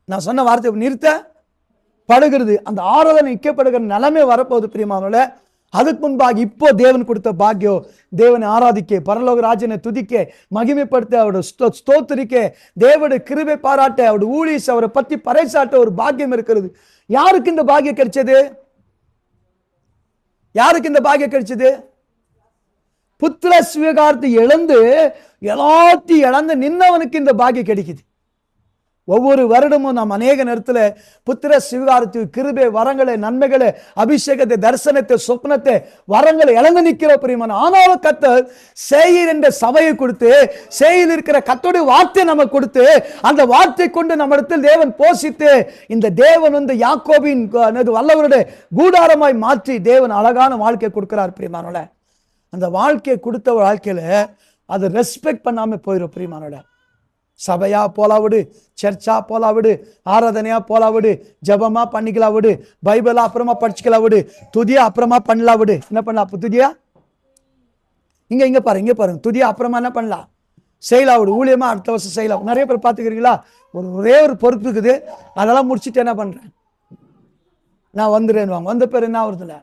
நான் சொன்ன வார்த்தை நிறுத்தப்படுகிறது. அந்த ஆராதனை நிற்கப்படுகிற நிலைமை வரப்போகுது பிரியமானவர்களே. அதுக்கு முன்பாக இப்போ தேவன் கொடுத்த பாக்கியம், தேவனை ஆராதிக்க, பரலோக ராஜனை துதிக்க, மகிமைப்படுத்த, அவருடைய ஸ்தோத்திரிக்க, தேவனுடைய கிருபை பாராட்ட, அவருடைய ஊழியர் அவரை பற்றி பறைசாட்ட ஒரு பாக்கியம் இருக்கிறது. யாருக்கு இந்த பாக்கியம் கிடைச்சது? யாருக்கு இந்த பாக்கியம் கிடைச்சது? புத்திர சுவிகாரத்தை இழந்து எல்லாத்தையும் இழந்து நின்னவனுக்கு இந்த பாக்கியம் கிடைக்குது. ஒவ்வொரு வருடமும் நாம் அநேக நேரத்தில் புத்திர சுவிகாரத்து கிருபை வரங்களை நன்மைகளை அபிஷேகத்தை தரிசனத்தை சொப்னத்தை வரங்களை இழந்து நிற்கிற பிரியமான. ஆனாலும் கர்த்தர் சேயீர் என்ற சபையை கொடுத்து, சேயீர் இருக்கிற கர்த்தருடைய வார்த்தை நமக்கு கொடுத்து, அந்த வார்த்தை கொண்டு நம்ம இடத்தில் தேவன் போஷித்து, இந்த தேவன் வந்து யாக்கோபின் வல்லவருடைய கூடாரமாய் மாற்றி தேவன் அழகான வாழ்க்கை கொடுக்கிறார் பிரியமானோட. அந்த வாழ்க்கையை கொடுத்த வாழ்க்கையில அதை ரெஸ்பெக்ட் பண்ணாம போயிடும் பிரியமானோட. சபையா போலா விடு, சர்ச்சா போலா விடு, ஆராதனையா போலா விடு, ஜபமா பண்ணிக்கலாம் விடு, பைபிளா அப்புறமா படிச்சுக்கலாம் விடு, துதியா அப்புறமா பண்ணலாம் விடு. என்ன பண்ணலாம்? அப்ப துதியா இங்க பாருங்க, துதியா அப்புறமா என்ன பண்ணலாம்? செய்யலாம் விடு. ஊழியமா அடுத்த வருஷம் செய்யலாம். நிறைய பேர் பார்த்துக்கிறீங்களா? ஒரே ஒரு பொறுப்பு இருக்குது, அதெல்லாம் முடிச்சுட்டு என்ன பண்றேன், நான் வந்துடுறேன்னு வந்த பேர் என்ன வருதுல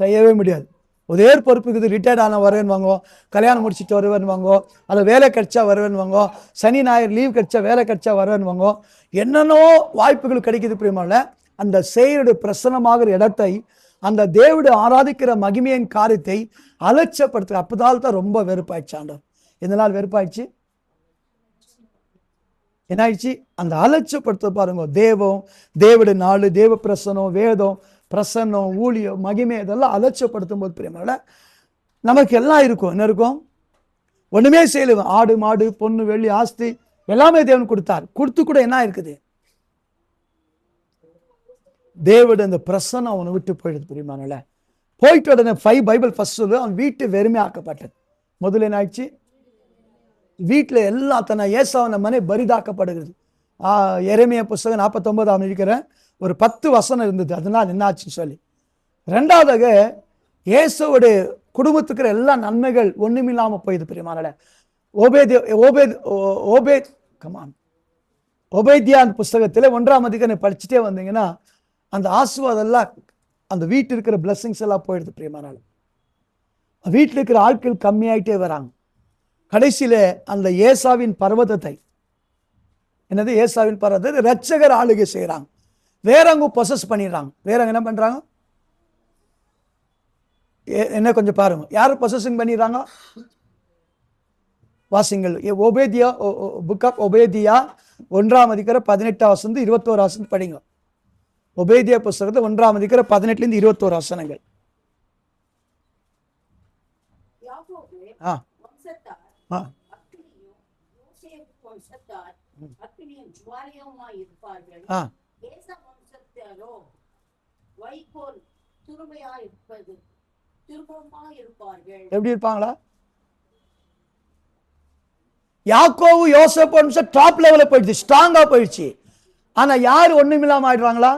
செய்யவே முடியாது. ஒரே பொறுப்பு இருக்குது, ரிட்டையர்ட் ஆன வருவேன்னு வாங்கோ, கல்யாணம் முடிச்சுட்டு வருவேன்னு வாங்கோ, அதை வேலை கிடைச்சா வருவேன்னு வாங்கோ, சனி ஞாயிறு லீவ் கிடைச்சா வேலை கிடைச்சா வருவேன்னு வாங்கோ, என்னென்னோ வாய்ப்புகள் கிடைக்குது பிரியமால. அந்த செயலுடைய பிரசனமாகிற இடத்தை, அந்த தேவனுடைய ஆராதிக்கிற மகிமையின் காரியத்தை அலட்சப்படுத்து. அப்பதால் தான் ரொம்ப வெறுப்பாயிடுச்சு. இதனால் வெறுப்பாயிடுச்சு. என்ன ஆயிடுச்சு? அந்த அலட்சப்படுத்த பாருங்க. தேவனுடைய நாள், தேவ பிரசனம், வேதம் பிரசன்னம், ஊழியம், மகிமை, இதெல்லாம் அலட்சப்படுத்தும் போது பிரியமால நமக்கு எல்லாம் இருக்கும். என்ன இருக்கும்? ஒண்ணுமே செய்யல. ஆடு மாடு பொண்ணு வெள்ளி ஆஸ்தி எல்லாமே தேவன் கொடுத்தார். கொடுத்து கூட என்ன இருக்குது? தேவனுடைய அந்த பிரசன்னம் அவனை விட்டு போயிடுது பிரியமானல. போயிட்டு உடனே 5 பைபிள் ஃபர்ஸ்ட் சொல்லு, அவன் வீட்டு வெறுமையாக்கப்பட்டது. முதல்ல என்ன ஆயிடுச்சு? வீட்டுல எல்லா தன்னை ஏசாவின மனை பரிதாக்கப்படுகிறது. எரேமியா புஸ்தகம் 49 இருக்கிறேன், ஒரு 10 வசனம் இருந்தது. அதனால் என்ன ஆச்சுன்னு சொல்லி. ரெண்டாவதாக இயேசுவோடைய குடும்பத்துக்கு எல்லா நன்மைகள் ஒண்ணுமில்லாம போயிது பிரியமானல. ஓபேதியா புஸ்தகத்தில் 1ஆம் அதிகாரம் படிச்சுட்டே வந்தீங்கன்னா அந்த ஆசீர்வாதம் எல்லாம், அந்த வீட்டில் இருக்கிற பிளஸிங்ஸ் எல்லாம் போயிடுது பிரியமானல. வீட்டில் இருக்கிற ஆட்கள் கம்மியாயிட்டே வராங்க. கடைசியில அந்த ஏசாவின் பர்வதத்தை, என்னது ஏசாவின் பர்வதத்தை இரட்சகர் ஆளுகை செய்யறாங்க. வேற அங்க பொசஸ் பண்ணிடுறாங்க. வேற என்ன பண்றாங்க? என்ன கொஞ்சம் பாருங்க, யாரும் பொசஸிங் பண்ணிடுறாங்க? வாசிங்கள். ஓபேதியா, புக் ஆஃப் ஓபேதியா 1ஆம் அதிகாரம் 18 வசனம் 21 வசனம் படிங்க. ஓபேதியா புஸ்தகத்தை 1ஆம் அதிகாரம் 18 21 வசனங்கள். எப்படி இருப்பாங்களா? யாக்கோவு யோசேப்பு வம்சம் டாப் லெவலில் போயிடுச்சு, ஸ்ட்ராங்கா போயிடுச்சு. ஆனா யார் ஒண்ணுமில்லாம ஆயிடுறாங்களா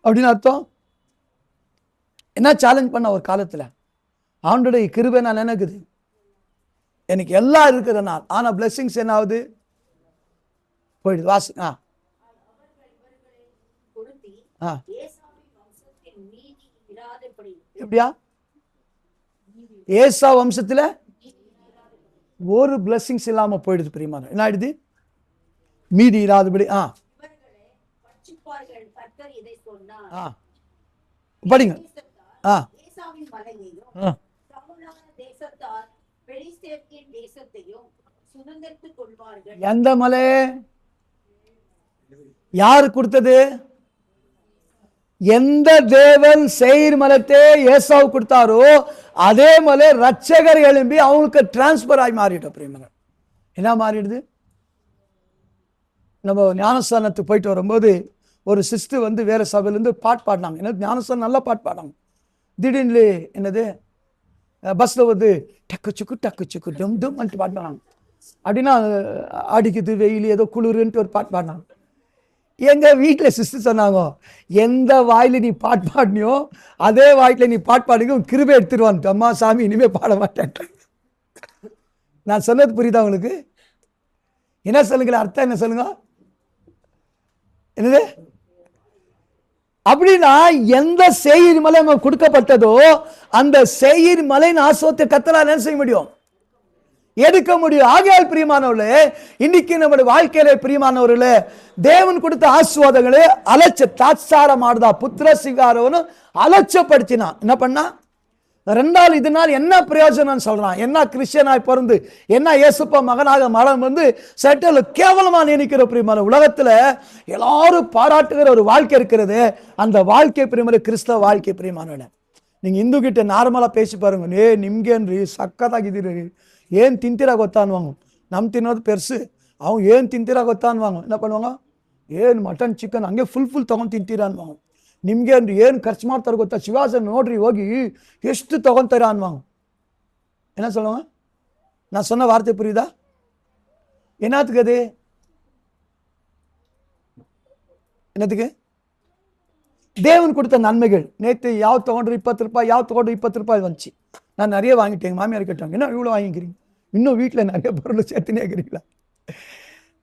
அப்படின்னு அர்த்தம். என்ன சேலஞ்ச் பண்ண ஒரு காலத்துல ஆண்டோடைய கிருபை நான் நினைக்குது, எனக்கு எல்லாம் இருக்குதுனால், ஆனா பிளெஸிங்ஸ் என்ன ஆகுது, போயிடுது. வாசி கொளுத்தி ஏசாவின் வம்சத்தின் மீதி இராதபடி எப்படியா ஏசா வம்சத்துல ஒரு பிளெஸிங்ஸ் இல்லாம போயிடுது பிரியமான. என்ன ஆயிடுது, மீதி இராதபடி. இவர்களை பட்சிப்பார்கள். கர்த்தர் இதை சொன்னார். படிங்க. ஏசாவின் மலையையும் சவுலான தேசத்தார் பெலிஸ்தேரின் தேசத்தையும் சுதந்தரித்துக் கொள்வார்கள். எந்த மலை யாரு கொடுத்தது? எந்த தேவன் செயிர் மலத்தை ஏசாவு கொடுத்தாரோ அதே மலை ரட்சகர் எழும்பி அவங்களுக்கு டிரான்ஸ்பர் ஆகி மாறிட்டோம் பிரியமான. என்ன மாறிடுது, நம்ம ஞானஸ்தானத்துக்கு போயிட்டு வரும்போது ஒரு சிஸ்டர் வந்து வேற சபையிலேருந்து பாட்டு பாடினாங்க. என்ன ஞானஸ்தானம் நல்லா பாட்டு பாடினாங்க. திடீர்னு என்னது பஸ்ஸில் வந்து டக்கு சுக்கு டும் டும் பாடினாங்க. அப்படின்னா அடிக்குது வெயில் ஏதோ குளிருன்ட்டு ஒரு பாட்டு பாடினாங்க. எங்க வீட்டில் சிஸ்டர் சொன்னாங்க, எந்த வாயில நீ பாட்டு பாடினியோ அதே வாயில நீ பாட்டு பாடுங்க, கிருபை எடுத்துருவான். அம்மா சாமி இனிமே பாட மாட்டேன். நான் சொன்னது புரியுதா உங்களுக்கு? என்ன சொல்லுங்களேன், அர்த்தம் என்ன சொல்லுங்க, என்னது? அப்படின்னா எந்த சேயீர் மலை நமக்கு கொடுக்கப்பட்டதோ அந்த சேயீர் மலையின் ஆசீர்வாதத்தை கர்த்தரால் என்ன செய்ய முடியும், எடுக்க முடியும். ஆகையால் பிரியமானவர்களே, இன்னைக்கு நம்முடைய வாழ்க்கையில பிரியமானவர்களே, தேவன் கொடுத்த ஆசீர்வாதங்களே தாத்சார மாடுதா புத்திர சிங்காரவனு அலட்சப்படுத்தினான். என்ன பண்ணா, ரெண்டாவது இதனால் என்ன பிரயோஜனம் சொல்றான், என்ன கிறிஸ்டியனாய் பிறந்து என்ன இயேசுப்பா மகனாக மரம் வந்து சட்டல கேவலமா நினைக்கிற பிரியமான. உலகத்துல எல்லாரும் பாராட்டுகிற ஒரு வாழ்க்கை இருக்கிறது, அந்த வாழ்க்கை பிரியமான கிறிஸ்தவ வாழ்க்கை பிரியமான. நீங்க இந்து கிட்ட நார்மலா பேசி பாருங்க, ನಿಮ್ಗೇನ್ರಿ ಸಕ್ಕತ್ತಾಗಿದ್ದೀರಿ, ಏನ್ ತಿಂತೀರಾ ಗೊತ್ತಾ ಅನ್ವಾಂಗ. ನಮ್ ತಿನ್ನೋದು ಪೆರ್ಸು, ಅವ್ನು ಏನ್ ತಿಂತೀರಾ ಗೊತ್ತಾ ಅನ್ವಾಂಗ. என்ன பண்ணுவாங்க, ಏನ್ ಮಟನ್ ಚಿಕನ್ ಹಂಗೆ ಫುಲ್ ತಗೊಂಡು ತಿಂತೀರಾ ಅನ್ವಾಂಗ. ನಿಮ್ಗೇನ್ರಿ ಏನು ಖರ್ಚು ಮಾಡ್ತಾರೆ ಗೊತ್ತಾ, ಶಿವಾಸನ್ ನೋಡ್ರಿ ಹೋಗಿ ಎಷ್ಟು ತಗೊಂತಾರ ಅನ್ವಾಂಗ. என்ன சொல்லுவாங்க, நான் சொன்ன வார்த்தை புரியுதா? என்னத்துக்கு அது, என்னத்துக்கு? தேவன் கொடுத்த நன்மைகள். நேற்று யாவது தಗೊಂಡ್ರು 20 ரூபாய், யாவது தಗೊಂಡ್ರು 20 ரூபாய் வந்துச்சு. நான் நிறைய வாங்கிட்டேன். மாமியார் கேட்டாங்க, என்ன இவ்வளோ வாங்கிக்கிறீங்க, இன்னும் வீட்டில் நிறைய பொருள் சேர்த்துனே இருக்கிறீங்களா?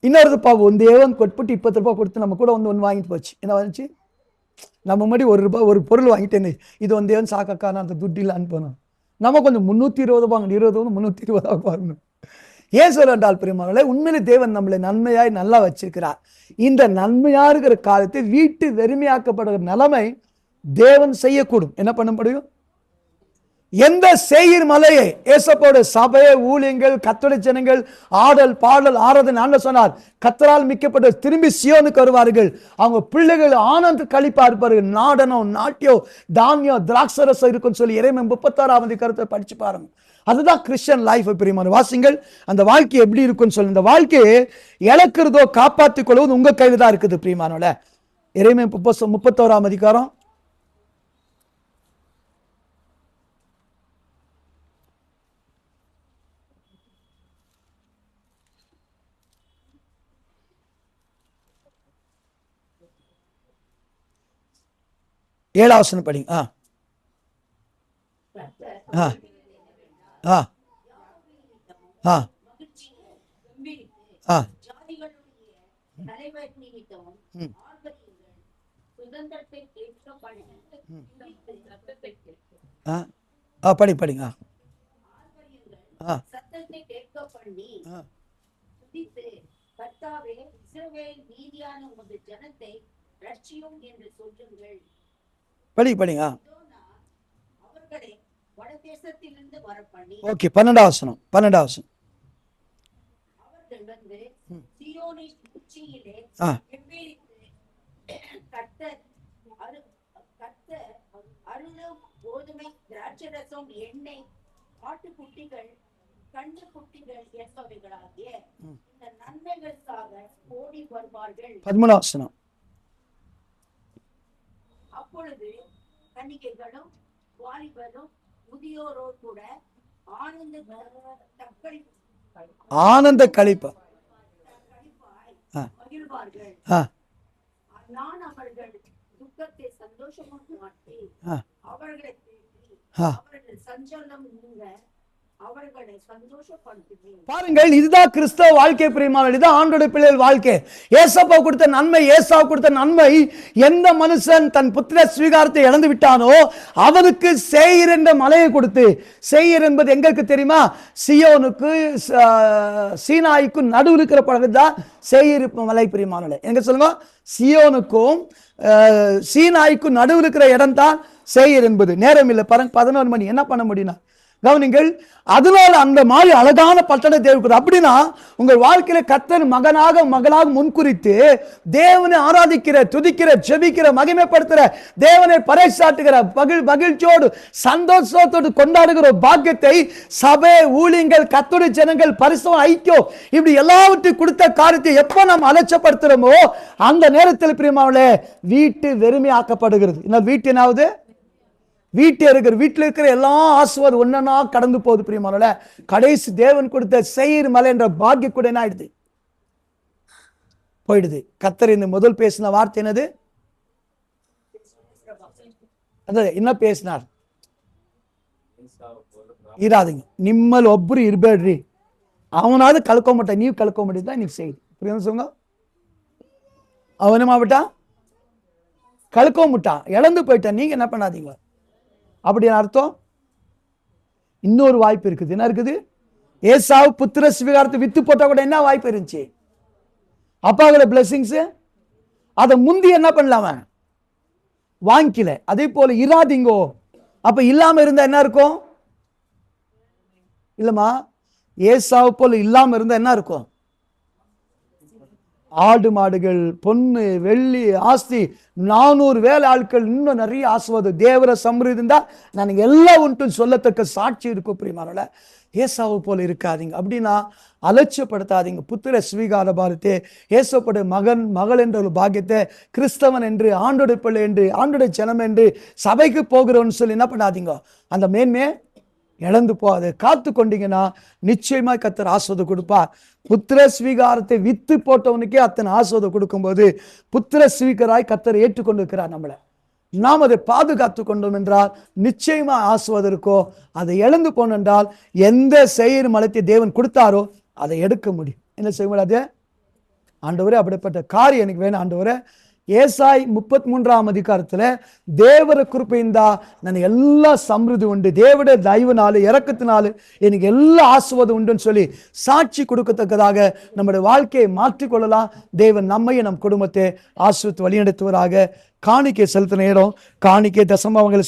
இன்னொரு ಒಂದೇ ಒಂದು ಕೊಟ್ಬಿಟ್ಟು 20 ரூபாய் கொடுத்து நம்ம கூட ஒன்று வாங்கிட்டு போச்சு. என்ன வந்துச்சு, நம்ம முன்னாடி ₹1 ஒரு பொருள் வாங்கிட்டேன்னு, இது ಒಂದೇ ಒಂದು ಸಾಕಕ್ಕ, நான் அந்த துட்டு இல்லை அனுப்பணும். நம்ம கொஞ்சம் 320 ரூபாங்க, 20 320 வரணும். ஏன் சொல்ல என்றால் பிரியமானவர்களே, உண்மையிலே தேவன் நம்மளை நன்மையாய் நல்லா வச்சிருக்கிறார். இந்த நன்மையா இருக்கிற காலத்தை வீட்டு வெறுமையாக்கப்படுகிற நிலைமை தேவன் செய்யக்கூடும். என்ன பண்ண முடியும்? எந்த சேயீர் மலையை ஏசப்போட சபையை ஊழியங்கள் கர்த்தருடைய ஜனங்கள் ஆடல் பாடல் ஆராதனை ஆண்ட சொன்னார், கர்த்தரால் மிக்கப்பட்ட திரும்பி சியோனுக்கு வருவார்கள், அவங்க பிள்ளைகள் ஆனந்த களிப்பா இருப்பார்கள், நாடனம் நாட்டியம் தானியம் திராட்சரசம் இருக்குன்னு சொல்லி எரேமியா 36 கருத்தை படிச்சு பாருங்க. அதுதான் கிறிஸ்டியன் லைஃப். பிரியமான வாசிங்கள், அந்த வாழ்க்கை எப்படி இருக்குன்னு சொல்லி, இந்த வாழ்க்கையை இழக்கிறதோ காப்பாற்றிக் கொள்வது உங்க கையில் தான் இருக்குது பிரியமானோல. எரேமியா 31 7 படிங்க. தலைவர் நிமித்தமும் சுதந்திரத்தை படிங்க. சத்தத்தை கேட்க பண்ணி துதித்து, கர்த்தாவே இஸ்ரவேல் மீதியான உமது ஜனத்தை ரட்சியும் என்று சொல்லுங்கள். படிங்க. அவர்களை வடதேசத்திலிருந்து வரப்பண்ணி. ஓகே, 12 அவர்கள் வந்து சீயோனின் உச்சியிலே கர்த்தர் அருளும் கோதுமை திராட்சரசம் எண்ணெய் ஆட்டுக்குட்டிகள் கன்று குட்டிகள் என்பவைகளாகிய இந்த நன்மைகளுக்காக ஓடி வருவார்கள். 13 அப்பொழுது கன்னிகைகளும் வாலிபரும் முதியோரோ கூட ஆனந்த ஆனந்த களிப்பு. மகிழ்வார்கள். ஆ நான் அவர்கள் துக்கத்தை சந்தோஷமாக மாற்றி ஆ அவர்களை தேற்றி ஆ. அவர்கள் சஞ்சலம் நீங்க அவர்களை சந்தோஷப்படுத்துவேன். பாருங்கள், இதுதான் கிறிஸ்தவ வாழ்க்கை பிரியமானவர்களே. இதுதான் ஆண்டோடைய பிள்ளைகள் வாழ்க்கை. ஏசப்பா கொடுத்த நன்மை, ஏசாவு கொடுத்த நன்மை, எந்த மனுஷன் தன் புத்திர ஸ்வீகாரத்தை இழந்து விட்டானோ அவனுக்கு சேயீர் என்ற மலையை கொடுத்து, சேயீர் என்பது எங்களுக்கு தெரியுமா? சியோனுக்கு சீனாய்க்கும் நடுவில் இருக்கிற பழகு தான் சேயீர் மலை பிரியமானவர்களே. எங்க சொல்லுங்க, சியோனுக்கும் சீனாய்க்கும் நடுவில் இருக்கிற இடம் தான் சேயீர் என்பது. நேரம் இல்லை பாருங்க, 11 மணி. என்ன பண்ண முடியும்னா கவனிங்கள், அதனால அந்த மாதிரி அழகான பட்டணத்தை தேவைப்படுது. அப்படின்னா உங்கள் வாழ்க்கையில கர்த்தர் மகனாக மகளாக முன்குறித்து தேவனை ஆராதிக்கிற, துதிக்கிற, ஜெபிக்கிற, மகிமைப்படுத்துகிற, தேவனை பறைசாட்டுகிற, மகிழ்ச்சியோடு சந்தோஷத்தோடு கொண்டாடுகிற பாக்கியத்தை சபை, ஊழியங்கள், கர்த்தருடைய ஜனங்கள், பரிசுத்தம், ஐக்கியம், இப்படி எல்லாவற்றையும் கொடுத்த காரியத்தை எப்போ நாம் அலட்சியப்படுத்துறோமோ அந்த நேரத்தில் பிரியமானவர்களே வீட்டு வெறுமையாக்கப்படுகிறது. இந்த வீட்டு என்னாவது, வீட்டில் இருக்கிற எல்லா ஆசீர்வாதம் ஒன்னா கடந்து போகுது பிரியமானவர்களே. கடைசி தேவன் கொடுத்த சேயீர் மலை என்ற பாக்கியம் கூட என்ன ஆயிடுது, போயிடுது. கர்த்தர் இந்த முதல் பேசின வார்த்தை என்னது? அதாவது என்ன பேசினார்? இராதீங்க, நிம்மல் ஒಬ್ಬರು ಇರಬೇಡ್ರಿ, அவனாவது கலக்க மாட்டான், நீ கலக்க மாட்டேன் தான் நீ செய்யுது. புரியுது சொல்லுங்க. அவனும் ஆவிட்டான், கலக்க மாட்டான், இழந்து போயிட்டான், நீங்க என்ன பண்ணாதீங்க. அப்படின்னு அர்த்தம். இன்னொரு வாய்ப்பு இருக்குது. என்ன இருக்குது? ஏசாவு புத்திர ஸ்வீகாரத்தை வித்து போட்டா கூட என்ன வாய்ப்பு இருந்துச்சு? அப்பாவோட பிளெஸிங்ஸ் அதை முந்தி என்ன பண்ணலாம வாங்கிக்கல. அதே போல இராதீங்கோ. அப்ப இல்லாம இருந்தா என்ன இருக்கும்? இல்லம்மா, ஏசாவு போல இல்லாம இருந்தா என்ன இருக்கும்? ஆடு மாடுகள், பொண்ணு, வெள்ளி, ஆஸ்தி, 400 வேலை ஆட்கள், இன்னும் நிறைய ஆசீர்வாதம், தேவர சம்ருதி இருந்தா நான் எல்லாம் உண்டு சொல்லத்தக்க சாட்சி இருக்கும் பிரியமானவர்களே. ஏசாவு போல இருக்காதீங்க. அப்படின்னா அலட்சியப்படுத்தாதீங்க. புத்திர ஸ்வீகார பாரத்தை, ஏசப்படைய மகன் மகள் என்ற ஒரு பாக்கியத்தை, கிறிஸ்தவன் என்று, ஆண்டோடைய பிள்ளை என்று, ஆண்டோடைய ஜனம் என்று, சபைக்கு போகிறவன்னு சொல்லி என்ன பண்ணாதீங்க, அந்த மேன்மையை இழந்து போகாது. காத்து கொண்டீங்கன்னா நிச்சயமா கர்த்தர் ஆசீர்வாதம் கொடுப்பார். புத்திர ஸ்வீகாரத்தை வித்து போட்டவனுக்கே அத்தனை ஆசீர்வாதம் கொடுக்கும்போது புத்திர ஸ்வீகராய் கர்த்தர் ஏற்றுக்கொண்டிருக்கிறார் நம்மளை. நாம் அதை பாதுகாத்து கொண்டோம் என்றால் நிச்சயமா ஆசீர்வாதம் இருக்கோ. அதை இழந்து போனோம் என்றால் எந்த சேயீர் மலைத்தை தேவன் கொடுத்தாரோ அதை எடுக்க முடியும். என்ன செய்ய முடியாது? ஆண்டவரே, அப்படிப்பட்ட காரியம் எனக்கு வேணும் ஆண்டவரே. ஏசாய் 33ஆம் அதிகாரத்துல தேவர கிருபையிந்தா நான் எல்லா சம்ருதி உண்டு, தேவட தயவுனால இரக்கத்தினால எனக்கு எல்லா ஆசீர்வாதம் உண்டுன்னு சொல்லி சாட்சி கொடுக்கத்தக்கதாக நம்முடைய வாழ்க்கையை மாற்றிக்கொள்ளலாம். தேவன் நம்மையும் நம் குடும்பத்தை ஆசீர்வதித்து வழிநடத்துவராக. காணிக்கை செலுத்தின இடம், காணிக்கை தசமாவங்களை